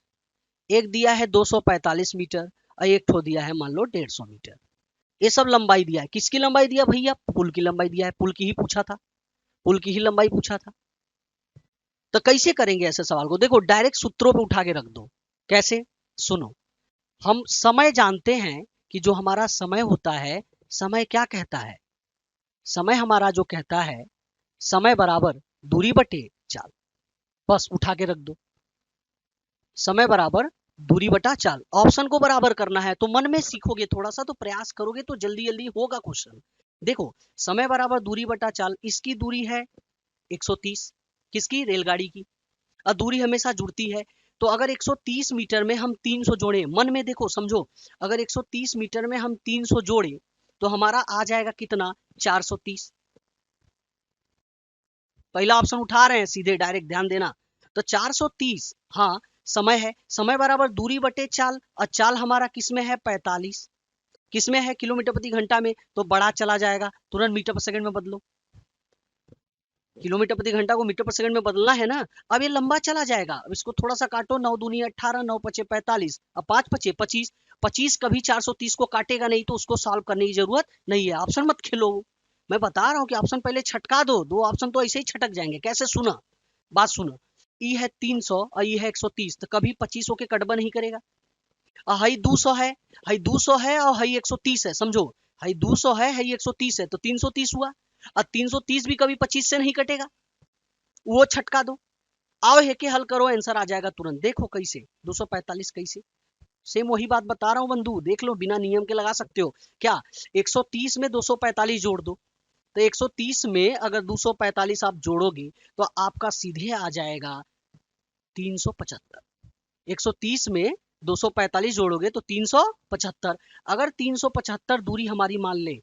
एक दिया है 245 मीटर, और एक ठो दिया है मान लो 150 मीटर। ये सब लंबाई दिया है। किसकी लंबाई दिया भैया? पुल की लंबाई दिया है। पुल की ही पूछा था, पुल की ही लंबाई पूछा था। तो कैसे करेंगे ऐसे सवाल को? देखो डायरेक्ट सूत्रों पे उठा के रख दो। कैसे? सुनो, हम समय जानते हैं कि जो हमारा समय होता है, समय क्या कहता है? समय हमारा जो कहता है, समय बराबर दूरी बटे चाल। बस उठा के रख दो, समय बराबर दूरी बटा चाल। ऑप्शन को बराबर करना है तो मन में सीखोगे, थोड़ा सा तो प्रयास करोगे तो जल्दी जल्दी होगा क्वेश्चन। देखो, समय बराबर दूरी बटा चाल, इसकी दूरी है 130, किसकी? रेलगाड़ी की। और दूरी हमेशा जुड़ती है, तो अगर 130 मीटर में हम 300 जोड़े, मन में देखो समझो, अगर 130 मीटर में हम 300 जोड़े तो हमारा आ जाएगा कितना? 430। पहला ऑप्शन उठा रहे हैं सीधे, डायरेक्ट ध्यान देना। तो 430, हाँ समय है, समय बराबर दूरी बटे चाल, और चाल हमारा किसमें है? 45। किसमें है? किलोमीटर प्रति घंटा में। तो बड़ा चला जाएगा, तुरंत मीटर पर सेकंड में बदलो। किलोमीटर प्रति घंटा को मीटर पर सेकंड में बदलना है ना। अब ये लंबा चला जाएगा, अब इसको थोड़ा सा काटो, 9 दूनी 18, 9 पचे 45, अब 5 पचे 25। 25 कभी 430 को काटेगा नहीं, तो उसको सॉल्व करने की जरूरत नहीं है। ऑप्शन मत खेलो, मैं बता रहा हूँ कि ऑप्शन पहले छटका दो, दो ऑप्शन तो ऐसे ही छटक जाएंगे। कैसे? सुना, बात सुनो। ई है 300 और ई है 130, तो कभी 25 होके कटबा नहीं करेगा। और हई 200 है, हई 200 है और हई 130 है, समझो। हई 200 है, हई 130 है, तो 330 हुआ। और 330 भी कभी 25 से नहीं कटेगा, वो छटका दो। आओ हेके हल करो, आंसर आ जाएगा तुरंत। देखो कैसे, 245 कैसे। सेम वही बात बता रहा हूँ बंधु, देख लो, बिना नियम के लगा सकते हो क्या? 130 में 245 जोड़ दो, तो 130 में अगर 245 आप जोड़ोगे तो आपका सीधे आ जाएगा 375। 130 में 245 जोड़ोगे तो 375। अगर 375 दूरी हमारी मान ले,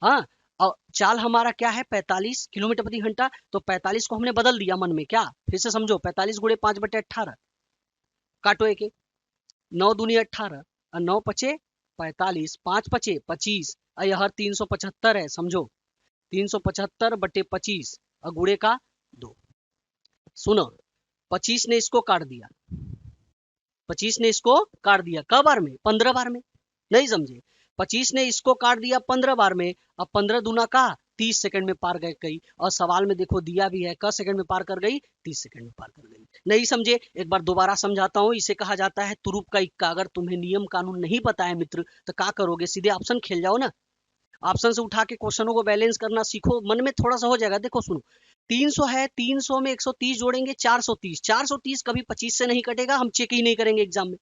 हाँ, और चाल हमारा क्या है? 45 किलोमीटर प्रति घंटा, तो 45 को हमने बदल दिया मन में, क्या? फिर से समझो, 45 गुणे 5 बटे 18, काटो एक एक, 9 दूनी 18 और 9 पचे 45, 5 पचे 25, और यह 375 है, समझो। 375 बटे 25 और गुणे का 2। सुनो, 25 ने इसको काट दिया, 25 ने इसको काट दिया, क बार में? 15 बार में। नहीं समझे? 25 ने इसको काट दिया 15 बार में। अब 15 दूना का 30 सेकंड में पार कर गई, और सवाल में देखो दिया भी है, क सेकंड में पार कर गई? 30 सेकंड में पार कर गई। नहीं समझे? एक बार दोबारा समझाता हूँ, इसे कहा जाता है तुरुप का इक्का। अगर तुम्हें नियम कानून नहीं पता है मित्र, तो क्या करोगे? सीधे ऑप्शन खेल जाओ ना। ऑप्शन से उठा के क्वेश्चनों को बैलेंस करना सीखो, मन में थोड़ा सा हो जाएगा। देखो सुनो, 300 है, 300 में 130 जोड़ेंगे 430, 430 कभी 25 से नहीं कटेगा, हम चेक ही नहीं करेंगे एग्जाम में।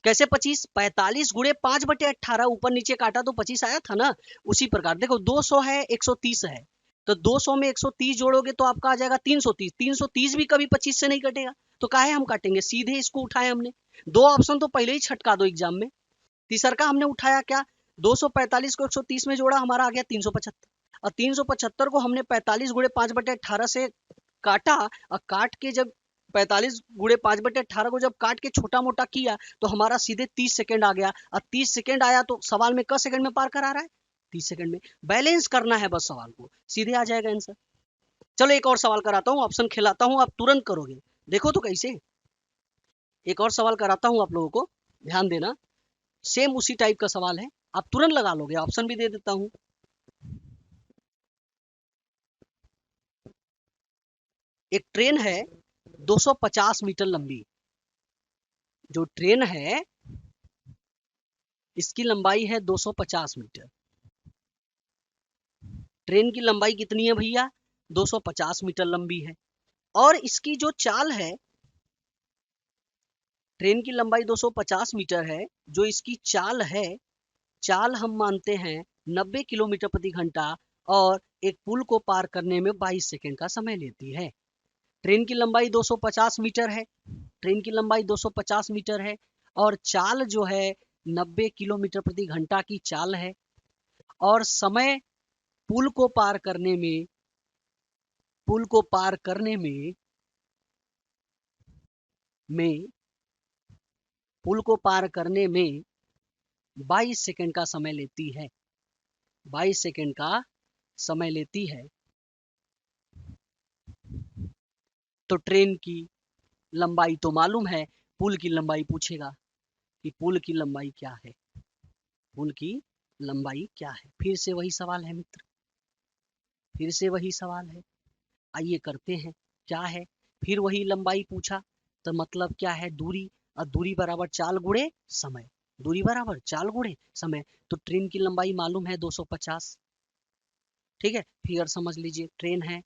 कैसे 25? 45 गुणे 5 बटे 18, ऊपर नीचे काटा तो 25 आया था ना। उसी प्रकार देखो, 200 है, 130 है, तो 200 में 130 जोड़ोगे तो आपका आ जाएगा 330। 330 भी कभी 25 से नहीं कटेगा, तो काहे हम काटेंगे? सीधे इसको उठाए हमने। दो ऑप्शन तो पहले ही छटका दो एग्जाम में। तीसरा का हमने उठाया क्या? 245 को 130 में जोड़ा, हमारा आ गया 375। और 375 को हमने 45 गुणे 5 बटे 18 से काटा, और काट के जब 45 गुणे 5 बटे 18 को जब काट के छोटा मोटा किया, तो हमारा सीधे 30 सेकंड आ गया। और 30 सेकंड आया तो सवाल में क सेकंड में पार करा रहा है? 30 सेकंड में। बैलेंस करना है बस सवाल को, सीधे आ जाएगा आंसर। चलो एक और सवाल कराता हूँ, ऑप्शन खिलाता हूँ, आप तुरंत करोगे। देखो तो कैसे। एक और सवाल कराता हूँ आप लोगों को, ध्यान देना। सेम उसी टाइप का सवाल है, आप तुरंत लगा लोगे। ऑप्शन भी दे देता हूँ। एक ट्रेन है 250 मीटर लंबी। जो ट्रेन है, इसकी लंबाई है 250 मीटर। ट्रेन की लंबाई कितनी है भैया? 250 मीटर लंबी है। और इसकी जो चाल है, ट्रेन की लंबाई 250 मीटर है, जो इसकी चाल है, चाल हम मानते हैं 90 किलोमीटर प्रति घंटा, और एक पुल को पार करने में 22 सेकंड का समय लेती है। ट्रेन की लंबाई 250 मीटर है, ट्रेन की लंबाई 250 मीटर है, और चाल जो है 90 किलोमीटर प्रति घंटा की चाल है, और समय पुल को पार करने में, पुल को पार करने में पुल को पार करने में 22 सेकंड का समय लेती है। 22 सेकंड का समय लेती है। तो ट्रेन की लंबाई तो मालूम है, पुल की लंबाई पूछेगा कि पुल की लंबाई क्या है। पुल की लंबाई क्या है? फिर से वही सवाल है मित्र, फिर से वही सवाल है। आइए करते हैं। क्या है? फिर वही लंबाई पूछा, तो मतलब क्या है? दूरी। और दूरी बराबर चाल गुणे समय। दूरी बराबर चाल गुणे समय। तो ट्रेन की लंबाई मालूम है 250। ठीक है, फिगर समझ लीजिए। ट्रेन है,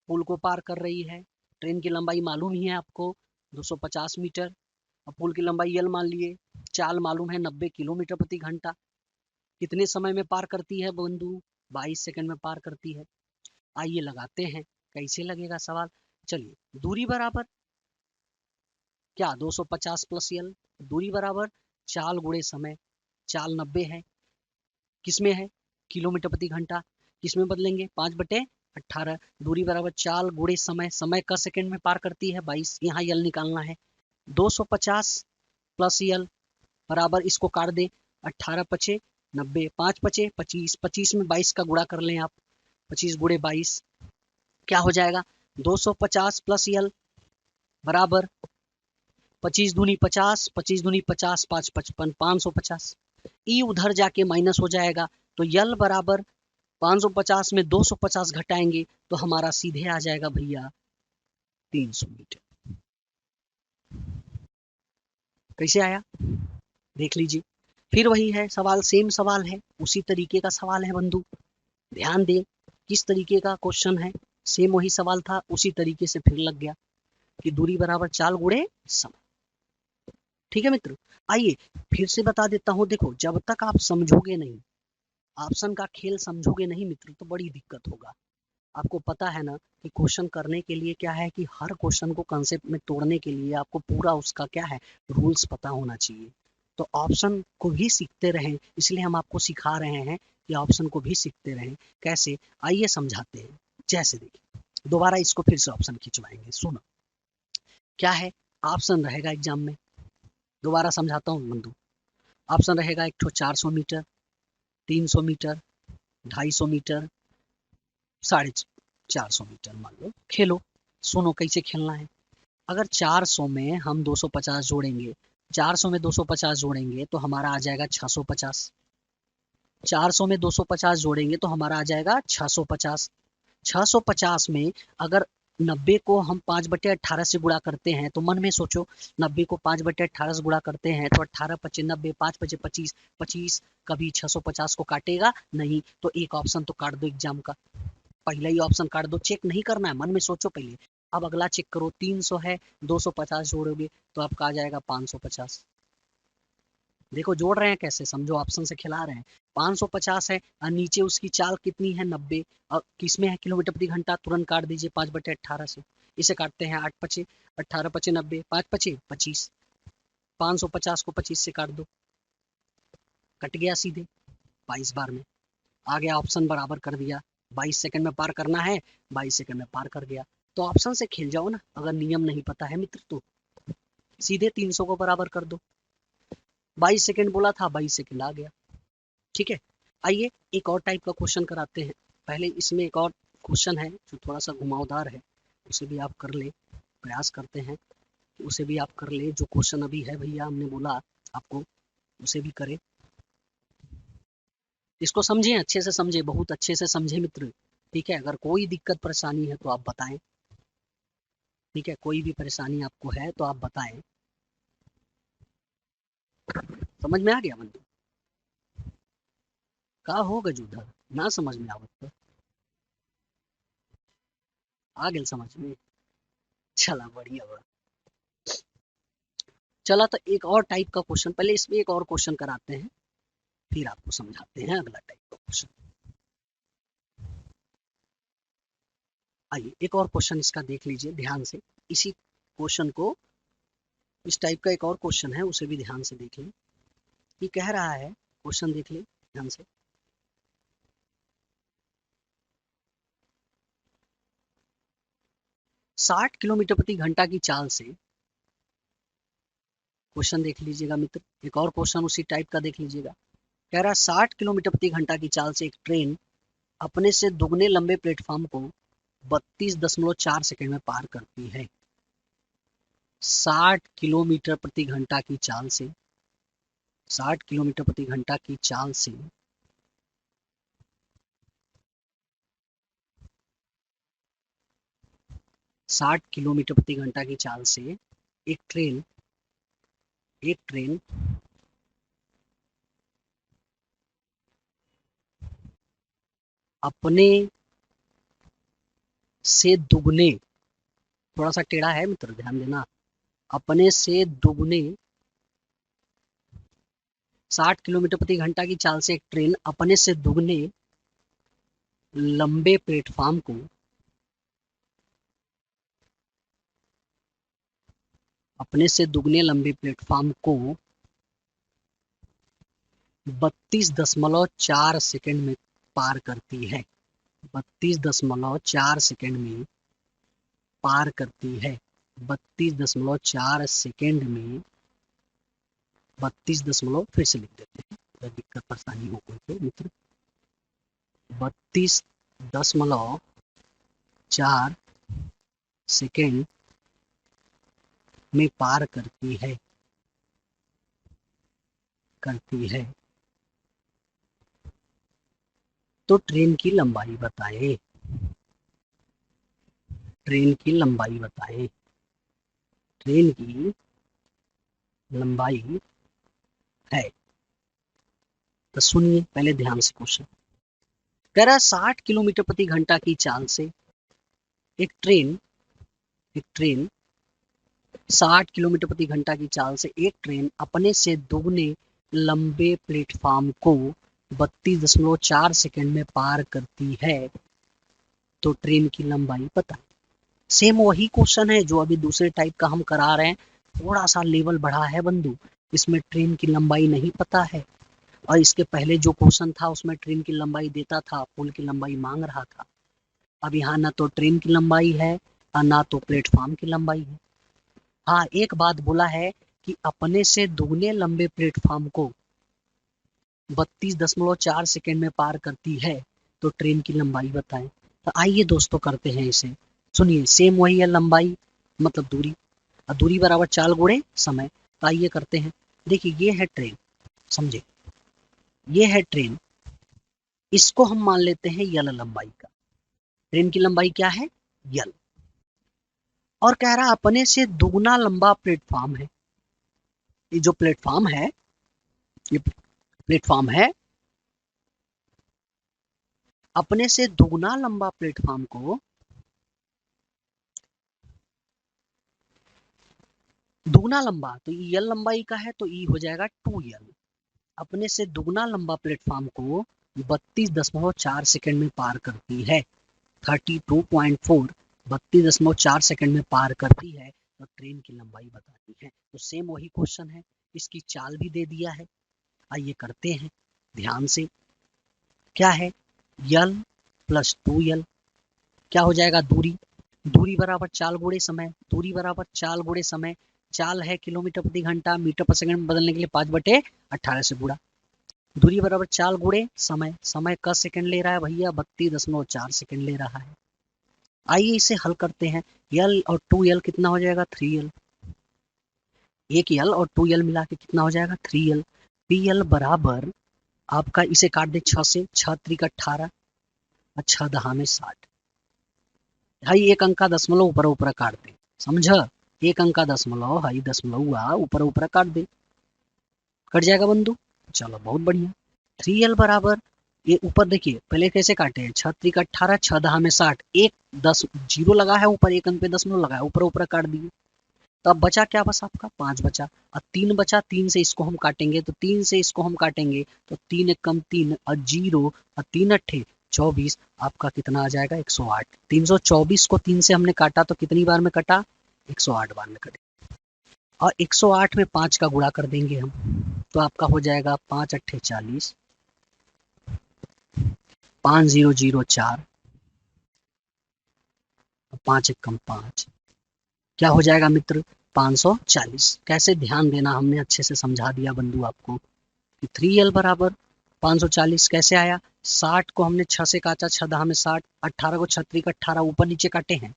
पुल को पार कर रही है। ट्रेन की लंबाई मालूम ही है आपको 250 मीटर। और पुल की लंबाई यल मान लिए। चाल मालूम है 90 किलोमीटर प्रति घंटा। कितने समय में पार करती है बंधु? 22 सेकंड में पार करती है। आइए लगाते हैं, कैसे लगेगा सवाल। चलिए, दूरी बराबर क्या? 250 प्लस यल। दूरी बराबर चाल गुणे समय। चाल 90 है, किसमें है? किलोमीटर प्रति घंटा। किसमें बदलेंगे? 5/18। दूरी बराबर चाल गुणे समय। समय का सेकंड में पार करती है 22। यहाँ यल निकालना है। 250 प्लस यल बराबर, इसको काट दे, 18×5 = 90, 5×5 = 25, 25 में 22 का गुणा कर लें आप, 25 × 22 क्या हो जाएगा? 250 प्लस यल बराबर 25×2 = 50, 25×2 = 50, 5 × 55, 550। ई उधर जाके माइनस हो जाएगा, तो यल बराबर 550 में 250 घटाएंगे तो हमारा सीधे आ जाएगा भैया 300 मीटर। कैसे आया देख लीजिए। फिर वही है सवाल, सेम सवाल है, उसी तरीके का सवाल है बंधु। ध्यान दें किस तरीके का क्वेश्चन है। सेम वही सवाल था, उसी तरीके से फिर लग गया कि दूरी बराबर चाल गुणे समय। ठीक है मित्र, आइए फिर से बता देता हूं। देखो, जब तक आप समझोगे नहीं, ऑप्शन का खेल समझोगे नहीं मित्र, तो बड़ी दिक्कत होगा। आपको पता है ना कि क्वेश्चन करने के लिए क्या है कि हर क्वेश्चन को कंसेप्ट में तोड़ने के लिए आपको पूरा उसका क्या है, रूल्स पता होना चाहिए। तो ऑप्शन को भी सीखते रहें, इसलिए हम आपको सिखा रहे हैं कि ऑप्शन को भी सीखते रहें। कैसे? आइए समझाते हैं। जैसे देखिए, दोबारा इसको फिर से ऑप्शन खिंचवाएंगे। सुनो क्या है। ऑप्शन रहेगा एग्जाम में, दोबारा समझाता हूँ बंधु। ऑप्शन रहेगा एक ठो 400 मीटर, 300 मीटर, 250 मीटर, 450 मीटर। मान लो खेलो, सुनो कैसे खेलना है। अगर 400 में हम 250 जोड़ेंगे, 400 में 250 जोड़ेंगे तो हमारा आ जाएगा 650। 400 में 250 जोड़ेंगे तो हमारा आ जाएगा 650। 650 में अगर 90 को हम 5/18 से गुणा करते हैं, तो मन में सोचो, 90 को 5/18 से गुणा करते हैं तो 18×5 = 90, 5×5 = 25। 25 कभी 650 को काटेगा नहीं, तो एक ऑप्शन तो काट दो एग्जाम का, पहला ही ऑप्शन काट दो। चेक नहीं करना है, मन में सोचो पहले। अब अगला चेक करो, 300 है, 250 जोड़ोगे तो आपका आ जाएगा 550। देखो जोड़ रहे हैं कैसे, समझो, ऑप्शन से खिला रहे हैं। 550 है और नीचे उसकी चाल कितनी है? 90। और किसमें है? किलोमीटर प्रति घंटा। तुरंत काट दीजिए 5/18 से। इसे काटते हैं 8×5 = 18×5 = 90, 5×5 = 25। 550 को 25 से काट दो, कट गया सीधे 22 बार में। आ गया ऑप्शन, बराबर कर दिया। 22 सेकंड में पार करना है, 22 सेकंड में पार कर गया। तो ऑप्शन से खेल जाओ ना, अगर नियम नहीं पता है मित्र तो सीधे 300 को बराबर कर दो। 22 सेकंड बोला था, 22 सेकंड आ गया। ठीक है, आइए एक और टाइप का क्वेश्चन कराते हैं। पहले इसमें एक और क्वेश्चन है जो थोड़ा सा घुमावदार है, उसे भी आप कर ले, प्रयास करते हैं कि उसे भी आप कर ले। जो क्वेश्चन अभी है भैया हमने बोला आपको, उसे भी करें। इसको समझें, अच्छे से समझे, बहुत अच्छे से समझे मित्र। ठीक है, अगर कोई दिक्कत परेशानी है तो आप बताएं। ठीक है, कोई भी परेशानी आपको है तो आप बताएं। समझ में आ गया बंधु? का हो गजूधर ना समझ में आवत तो आ गया समझ में। चला बढ़िया बा। चला तो एक और टाइप का क्वेश्चन, पहले इसमें एक और क्वेश्चन कराते हैं, फिर आपको समझाते हैं अगला टाइप का क्वेश्चन। आइए एक और क्वेश्चन इसका देख लीजिए ध्यान से। इसी क्वेश्चन को, इस टाइप का एक और क्वेश्चन है, उसे भी ध्यान से देख लें। ये कह रहा है, क्वेश्चन देख लें ध्यान से। 60 किलोमीटर प्रति घंटा की चाल से, क्वेश्चन देख लीजिएगा मित्र, एक और क्वेश्चन उसी टाइप का देख लीजिएगा। कह रहा है 60 किलोमीटर प्रति घंटा की चाल से एक ट्रेन अपने से दुगने लंबे प्लेटफॉर्म को 32.4 सेकंड में पार करती है। 60 किलोमीटर प्रति घंटा की चाल से 60 किलोमीटर प्रति घंटा की चाल से 60 किलोमीटर प्रति घंटा की चाल से एक ट्रेन अपने से दुगने, थोड़ा सा टेढ़ा है मित्र, ध्यान देना, अपने से दुगने 60 किलोमीटर प्रति घंटा की चाल से एक ट्रेन अपने से दुगने लंबे प्लेटफॉर्म को 32.4 सेकंड में पार करती है। 32.4 सेकंड में पार करती है। 32.4 सेकंड में 32 दशमलव, फिर से लिख देते हैं अगर दिक्कत परेशानी हो कोई तो मित्र, 32.4 सेकंड में पार करती है। तो ट्रेन की लंबाई बताएं। ट्रेन की लंबाई है। तो सुनिए पहले ध्यान से क्वेश्चन। कह रहा है 60 किलोमीटर प्रति घंटा की चाल से एक ट्रेन 60 किलोमीटर प्रति घंटा की चाल से एक ट्रेन अपने से दोगुने लंबे प्लेटफॉर्म को 32.4 सेकंड में पार करती है। तो ट्रेन की लंबाई पता। सेम वही क्वेश्चन है जो अभी दूसरे टाइप का हम करा रहे हैं, थोड़ा सा लेवल बढ़ा है बंधु। इसमें ट्रेन की लंबाई नहीं पता है, और इसके पहले जो क्वेश्चन था उसमें ट्रेन की लंबाई देता था, पुल की लंबाई मांग रहा था। अब यहाँ ना तो ट्रेन की लंबाई है और ना तो प्लेटफॉर्म की लंबाई है। हाँ, एक बात बोला है कि अपने से दुगने लंबे प्लेटफॉर्म को 32.4 सेकंड में पार करती है। तो ट्रेन की लंबाई बताएं। तो आइए दोस्तों करते हैं इसे। सुनिए, सेम वही है, लंबाई मतलब दूरी, और दूरी बराबर चाल गुणे समय। तो आइए करते हैं। देखिए ये है ट्रेन, समझे, ये है ट्रेन, इसको हम मान लेते हैं यल लंबाई का। ट्रेन की लंबाई क्या है? यल। और कह रहा अपने से दुगना लंबा प्लेटफॉर्म है। ये जो प्लेटफॉर्म है, ये प्लेटफॉर्म है, अपने से दुगना लंबा प्लेटफॉर्म को दुगना लंबा, तो यल लंबाई का है तो ई हो जाएगा 2l। अपने से दुगना लंबा प्लेटफॉर्म को 32.4 सेकंड में पार करती है। 32.4 32.4 सेकंड में पार करती है। तो ट्रेन की लंबाई बतानी है। तो सेम वही क्वेश्चन है, इसकी चाल भी दे दिया है। आइए करते हैं ध्यान से। क्या है? यल प्लस 2l, क्या हो जाएगा? दूरी। दूरी बराबर चाल गुणे समय। दूरी बराबर चाल गुणे समय। चाल है किलोमीटर प्रति घंटा, मीटर पर सेकंड में बदलने के लिए 5/18 से गुणा। दूरी बराबर चाल गुणे समय। समय का सेकंड ले रहा है भैया, 32.4 सेकंड ले रहा है। आइए इसे हल करते हैं। यल और 2l कितना हो जाएगा? 3l। एक यल और 2l मिला के कितना हो जाएगा? 3l। pl बराबर आपका, इसे काट दे 6 से, 6 त्रिक 18 और 6 दहा में 60। भाई एक अंक का दशमलव ऊपर ऊपर काट दे, समझ? एक अंक का दशमलव, हाई दशमलव हुआ ऊपर ऊपर काट दे, कट जाएगा बंधु। चलो बहुत बढ़िया। 3l बराबर, ये ऊपर देखिए पहले कैसे काटे हैं, 6 त्रिक 18, 6 दहा में 60, एक 10 जीरो लगा है ऊपर, एक अंक पे दशमलव लगा है, ऊपर ऊपर काट दिए। तो अब बचा क्या? बस आपका 5 बचा, और 3 बचा। 3 से इसको हम काटेंगे, तो 3 से इसको हम काटेंगे तो 3 एक कम 3 और 0 और 3 अट्ठे 24। आपका कितना आ जाएगा? 108। 324 को 3 से हमने काटा तो कितनी बार में कटा? 108 बार में कटे। और 108 में 5 का गुणा कर देंगे हम, तो आपका हो जाएगा 5 अट्ठे 40, 5004, 5 एक कम 5, क्या हो जाएगा मित्र? 540। कैसे? ध्यान देना, हमने अच्छे से समझा दिया बंधु आपको कि 3l बराबर 540 कैसे आया। 60 को हमने 6 से काटा, 6 दहा में 60, 18 को 6 त्रिक 18 ऊपर नीचे काटे हैं,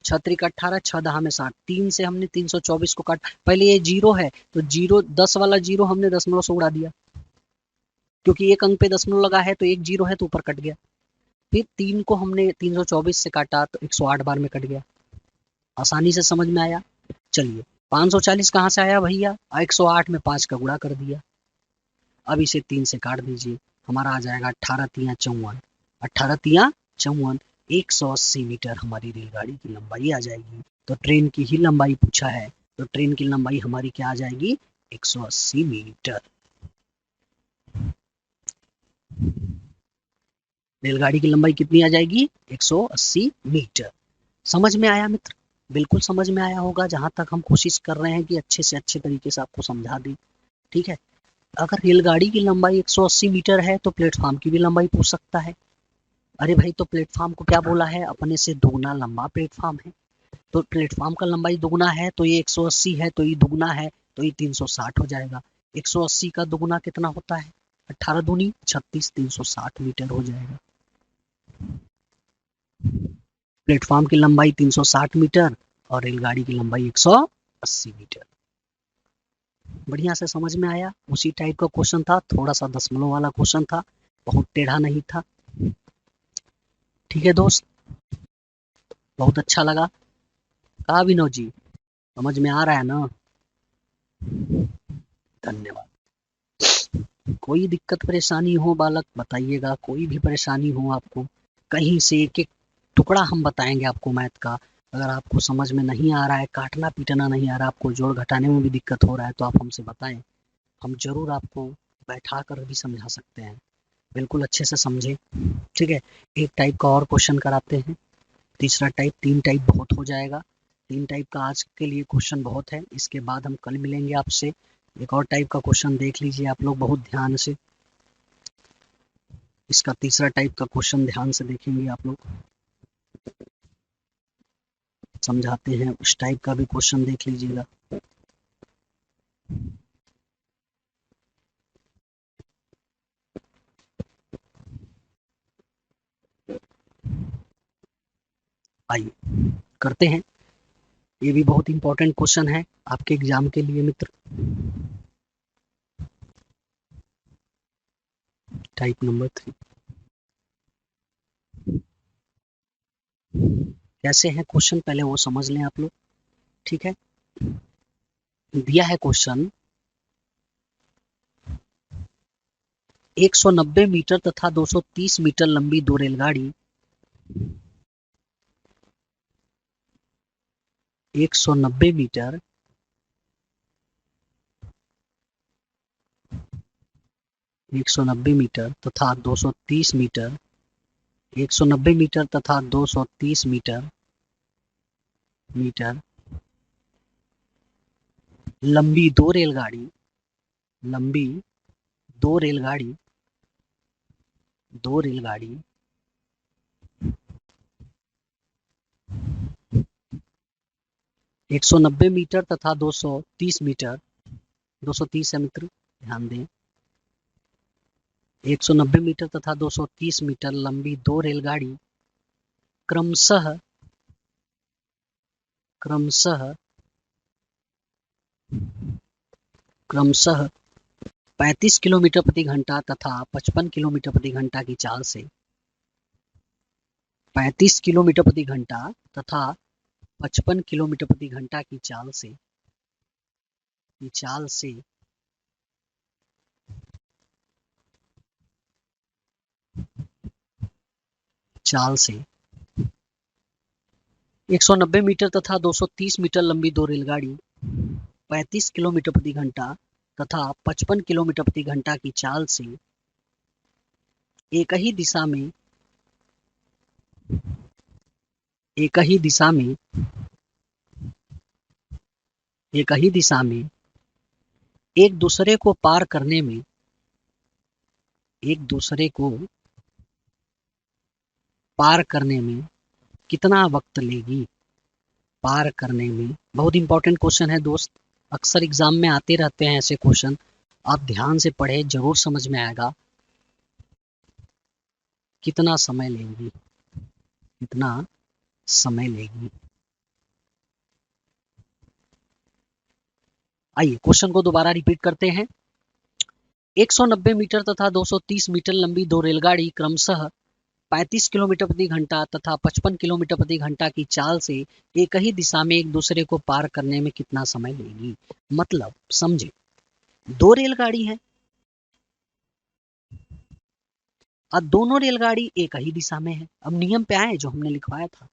छत्री का 18, 6 दहा में 60, 3 से हमने 324 को काट, पहले ये जीरो है तो जीरो 10 वाला जीरो हमने दशमलव से उड़ा दिया, क्योंकि एक अंक पे दशमलव लगा है तो एक जीरो है तो ऊपर कट गया। फिर 3 को हमने 324 से काटा तो 108 बार में कट गया। आसानी से समझ में आया। चलिए 540 कहाँ से आया भैया, 108 में 5 का गुणा कर दिया। अब इसे 3 से काट दीजिए, हमारा आ जाएगा 18 तिया 54, 18 तिया 54, 180 मीटर हमारी रेलगाड़ी की लंबाई आ जाएगी। तो ट्रेन की ही लंबाई पूछा है, तो ट्रेन की लंबाई हमारी क्या आ जाएगी, 180 मीटर। रेलगाड़ी की लंबाई कितनी आ जाएगी, 180 मीटर। समझ में आया मित्र, बिल्कुल समझ में आया होगा, जहां तक हम कोशिश कर रहे हैं कि अच्छे से अच्छे तरीके से आपको समझा दें। ठीक है, अगर रेलगाड़ी की लंबाई 180 मीटर है तो प्लेटफॉर्म की भी लंबाई पूछ सकता है। अरे भाई, तो प्लेटफॉर्म को क्या बोला है, अपने से दुगना लंबा प्लेटफॉर्म है, तो प्लेटफॉर्म का लंबाई दुगना है तो ये 180 है, तो ये दुगना है तो ये 360 हो जाएगा। 180 का दुगना कितना होता है, 18 दूनी 36, 360 मीटर हो जाएगा। प्लेटफॉर्म की लंबाई 360 मीटर और रेलगाड़ी की लंबाई 180 मीटर। बढ़िया से समझ में आया। उसी टाइप का क्वेश्चन था, थोड़ा सा दशमलव वाला क्वेश्चन था, बहुत टेढ़ा नहीं था। ठीक है दोस्त, बहुत अच्छा लगा। कहा विनोद जी, समझ में आ रहा है ना? धन्यवाद। कोई दिक्कत परेशानी हो बालक बताइएगा, कोई भी परेशानी हो आपको, कहीं से एक एक टुकड़ा हम बताएंगे आपको मैथ का। अगर आपको समझ में नहीं आ रहा है, काटना पीटना नहीं आ रहा, आपको जोड़ घटाने में भी दिक्कत हो रहा है, तो आप हमसे बताएं, हम जरूर आपको बैठा कर भी समझा सकते हैं, बिल्कुल अच्छे से समझे। ठीक है, एक टाइप का और क्वेश्चन कराते हैं, तीसरा टाइप, 3 टाइप बहुत हो जाएगा। 3 टाइप का आज के लिए क्वेश्चन बहुत है, इसके बाद हम कल मिलेंगे आपसे। एक और टाइप का क्वेश्चन देख लीजिए आप लोग बहुत ध्यान से, इसका तीसरा टाइप का क्वेश्चन ध्यान से देखेंगे आप लोग, समझाते हैं, उस टाइप का भी क्वेश्चन देख लीजिएगा। आइए करते हैं, ये भी बहुत इंपॉर्टेंट क्वेश्चन है आपके एग्जाम के लिए मित्र। टाइप नंबर 3 कैसे है क्वेश्चन, पहले वो समझ लें आप लोग। ठीक है, दिया है क्वेश्चन, 190 मीटर तथा 230 मीटर लंबी दो रेलगाड़ी 190 मीटर 190 मीटर तथा 230 मीटर 190 मीटर तथा 230 मीटर लंबी लंबी दो रेलगाड़ी 190 मीटर तथा 230 मीटर, 230 है मित्र, ध्यान दें, 190 मीटर तथा 230 मीटर लंबी दो रेलगाड़ी क्रमशः 35 किलोमीटर प्रति घंटा तथा 55 किलोमीटर प्रति घंटा की चाल से 35 किलोमीटर प्रति घंटा तथा 55 किलोमीटर प्रति घंटा की चाल से चाल से 190 मीटर तथा 230 मीटर लंबी दो रेलगाड़ी 35 किलोमीटर प्रति घंटा तथा 55 किलोमीटर प्रति घंटा की चाल से एक ही दिशा में एक ही दिशा में एक दूसरे को पार करने में कितना वक्त लेगी, पार करने में। बहुत इंपॉर्टेंट क्वेश्चन है दोस्त, अक्सर एग्जाम में आते रहते हैं ऐसे क्वेश्चन, आप ध्यान से पढ़े, जरूर समझ में आएगा। कितना समय लेगी आइए क्वेश्चन को दोबारा रिपीट करते हैं। 190 मीटर तथा 230 मीटर लंबी दो रेलगाड़ी क्रमशः 35 किलोमीटर प्रति घंटा तथा 55 किलोमीटर प्रति घंटा की चाल से एक ही दिशा में एक दूसरे को पार करने में कितना समय लेगी। मतलब समझे, दो रेलगाड़ी है, अब दोनों रेलगाड़ी एक ही दिशा में है। अब नियम पे आए जो हमने लिखवाया था,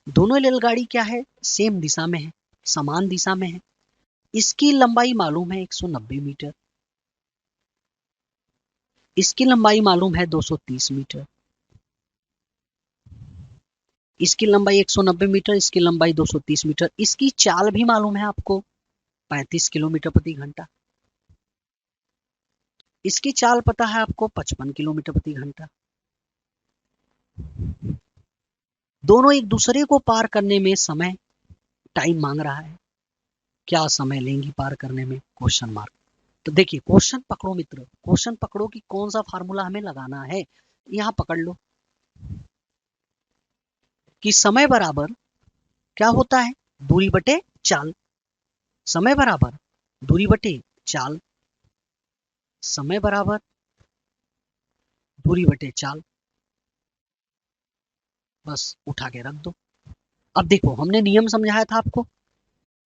दोनों रेलगाड़ी क्या है, सेम दिशा में है, समान दिशा में है। इसकी लंबाई मालूम है 190 मीटर, इसकी लंबाई मालूम है 230 मीटर, इसकी लंबाई 190 मीटर, इसकी लंबाई 230 मीटर। इसकी चाल भी मालूम है आपको 35 किलोमीटर प्रति घंटा, इसकी चाल पता है आपको 55 किलोमीटर प्रति घंटा। दोनों एक दूसरे को पार करने में समय, टाइम मांग रहा है, क्या समय लेंगी पार करने में, क्वेश्चन मार्क। तो देखिए क्वेश्चन पकड़ो मित्र, क्वेश्चन पकड़ो कि कौन सा फार्मूला हमें लगाना है। यहां पकड़ लो कि समय बराबर क्या होता है, दूरी बटे चाल। समय बराबर दूरी बटे चाल, समय बराबर दूरी बटे चाल, बस उठा के रख दो। अब देखो हमने नियम समझाया था आपको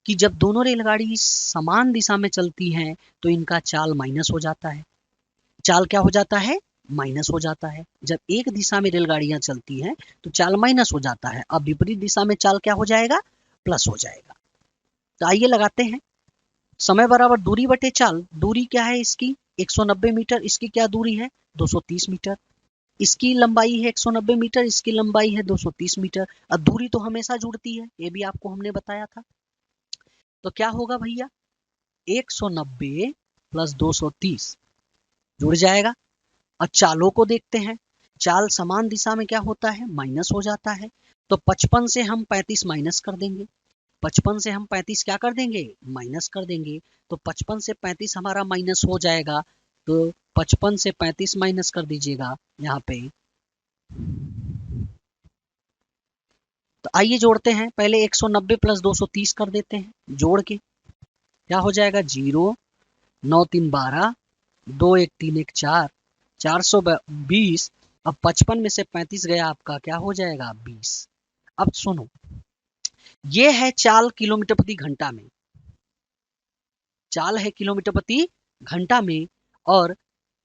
कि जब दोनों रेलगाड़ी समान दिशा में चलती हैं तो इनका चाल माइनस हो जाता है। चाल क्या हो जाता है, माइनस हो जाता है। जब एक दिशा में रेलगाड़ियां चलती हैं तो चाल माइनस हो जाता है। अब विपरीत दिशा में चाल क्या हो जाएगा, प्लस हो जाएगा। तो आइए लगाते हैं, समय बराबर दूरी बटे चाल। दूरी क्या है इसकी 190 मीटर, इसकी क्या दूरी है 230 मीटर, इसकी लंबाई है 190 मीटर, इसकी लंबाई है 230 मीटर। अब दूरी तो हमेशा जुड़ती है, ये भी आपको हमने बताया था। तो क्या होगा भैया, 190 प्लस 230 जुड़ जाएगा। अब चालों को देखते हैं, चाल समान दिशा में क्या होता है, माइनस हो जाता है। तो 55 से हम 35 माइनस कर देंगे, 55 से हम 35 क्या कर देंगे, माइनस कर देंगे। तो 55 से 35 हमारा माइनस हो जाएगा। तो 55 से 35 माइनस कर दीजिएगा यहाँ पे। तो आइए जोड़ते हैं, पहले 190 प्लस 230 कर देते हैं जोड़ के। क्या हो जाएगा, 0 9 3 12, 2 1 3 1 4, 420। अब 55 में से 35 गया आपका, क्या हो जाएगा 20। अब सुनो, ये है चाल किलोमीटर प्रति घंटा में, चाल है किलोमीटर प्रति घंटा में और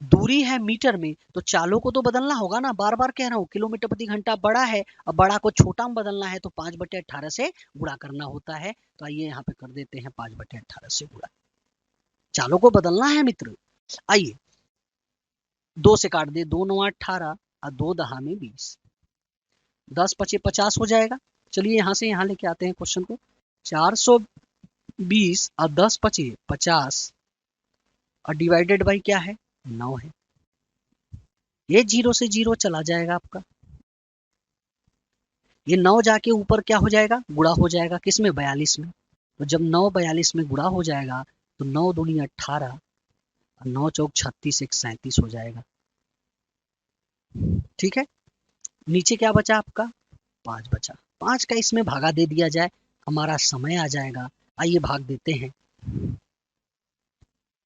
दूरी है मीटर में। तो चालों को तो बदलना होगा ना, बार बार कह रहा हूं, किलोमीटर प्रति घंटा बड़ा है, अब बड़ा को छोटा में बदलना है तो 5/18 से गुणा करना होता है। तो आइए यहाँ पे कर देते हैं 5/18 से गुणा, चालों को बदलना है मित्र। आइए 2 से काट दे, 2 9 18 और 2 दहा में 20, 10 पचे 50 हो जाएगा। चलिए यहाँ से यहाँ लेके आते हैं क्वेश्चन को, 420 और 10 पचे 50 और डिवाइडेड बाई क्या है 9 है। ये 0 से 0 चला जाएगा आपका, ये 9 जाके ऊपर क्या हो जाएगा, गुणा हो जाएगा किसमें, 42 में। तो जब 9 42 में गुणा हो जाएगा तो 9 दूनी 18 और 9 चौक 36, 1 37 हो जाएगा। ठीक है, नीचे क्या बचा आपका 5 बचा, 5 का इसमें भागा दे दिया जाए, हमारा समय आ जाएगा। आइए भाग देते हैं,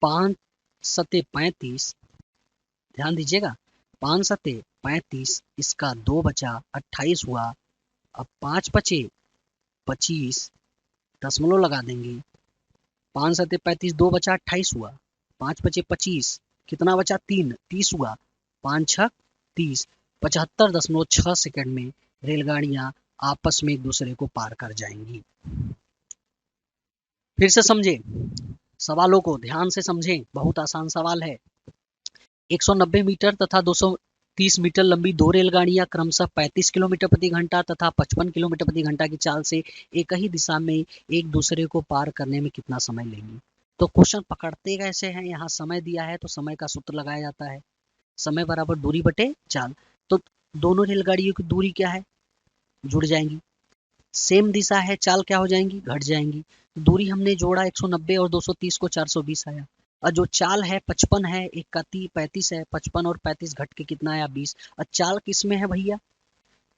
5 सते 35, ध्यान दीजिएगा, 5 सते 35, इसका 2 बचा 28 हुआ। अब 5 बचे 25, दशमलव लगा देंगे, 5 सते 35, 2 बचा 28 हुआ, 5 बचे 25, कितना बचा 3 30 हुआ, 5 6 30, 75.6 सेकंड में रेलगाड़ियां आपस में एक दूसरे को पार कर जाएंगी। फिर से समझे, सवालों को ध्यान से समझें, बहुत आसान सवाल है। 190 मीटर तथा 230 मीटर लंबी दो रेलगाड़ियां क्रमशः 35 किलोमीटर प्रति घंटा तथा 55 किलोमीटर प्रति घंटा की चाल से एक ही दिशा में एक दूसरे को पार करने में कितना समय लेंगी। तो क्वेश्चन पकड़ते कैसे हैं, यहाँ समय दिया है तो समय का सूत्र लगाया जाता है, समय बराबर दूरी बटे चाल। तो दोनों रेलगाड़ियों की दूरी क्या है, जुड़ जाएंगी, सेम दिशा है, चाल क्या हो जाएंगी, घट जाएंगी। दूरी हमने जोड़ा 190 और 230 को 420 आया, और जो चाल है 55 है, एक का 35 है, 55 और 35 घट के कितना आया 20। और चाल किस में है भैया,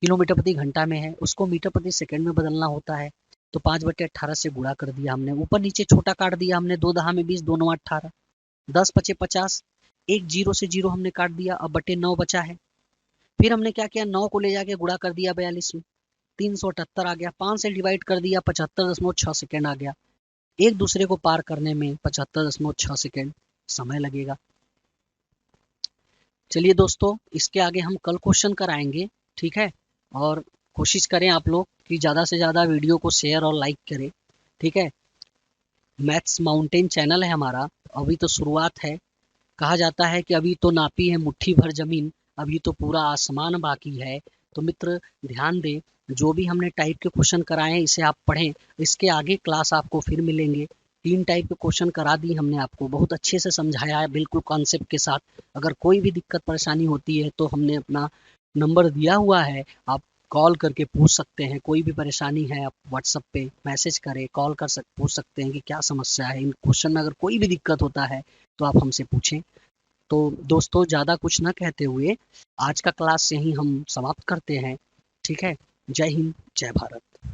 किलोमीटर प्रति घंटा में है, उसको मीटर प्रति सेकंड में बदलना होता है। तो 5/18 से गुणा कर दिया हमने, ऊपर नीचे छोटा काट दिया हमने, 2 दहा में 20, 2 9 18, 10 पचे 50, एक जीरो से जीरो हमने काट दिया, अब बटे 9 बचा है। फिर हमने क्या किया, 9 को ले जाके गुणा कर दिया 42 में, 378 आ गया, 5 से डिवाइड कर दिया, 75.6 सेकेंड आ गया। एक दूसरे को पार करने में 75.6 सेकेंड समय लगेगा। चलिए दोस्तों, इसके आगे हम कल क्वेश्चन कराएंगे, ठीक है। और कोशिश करें आप लोग कि ज़्यादा से ज़्यादा वीडियो को शेयर और लाइक करें, ठीक है। मैथ्स माउंटेन चैनल है हमारा, अभी तो शुरुआत है। कहा जाता है कि अभी तो नापी है मुट्ठी भर जमीन, अभी तो पूरा आसमान बाकी है। तो मित्र ध्यान दें, जो भी हमने टाइप के क्वेश्चन कराए हैं इसे आप पढ़ें। इसके आगे क्लास आपको फिर मिलेंगे। 3 टाइप के क्वेश्चन करा दिए हमने, आपको बहुत अच्छे से समझाया है, बिल्कुल कॉन्सेप्ट के साथ। अगर कोई भी दिक्कत परेशानी होती है तो हमने अपना नंबर दिया हुआ है, आप कॉल करके पूछ सकते हैं। कोई भी परेशानी है आप व्हाट्सएप पे मैसेज करें, कॉल कर पूछ सकते हैं कि क्या समस्या है। इन क्वेश्चन में अगर कोई भी दिक्कत होता है तो आप हमसे पूछें। तो दोस्तों ज़्यादा कुछ ना कहते हुए आज का क्लास यहीं हम समाप्त करते हैं, ठीक है। जय हिंद, जय भारत।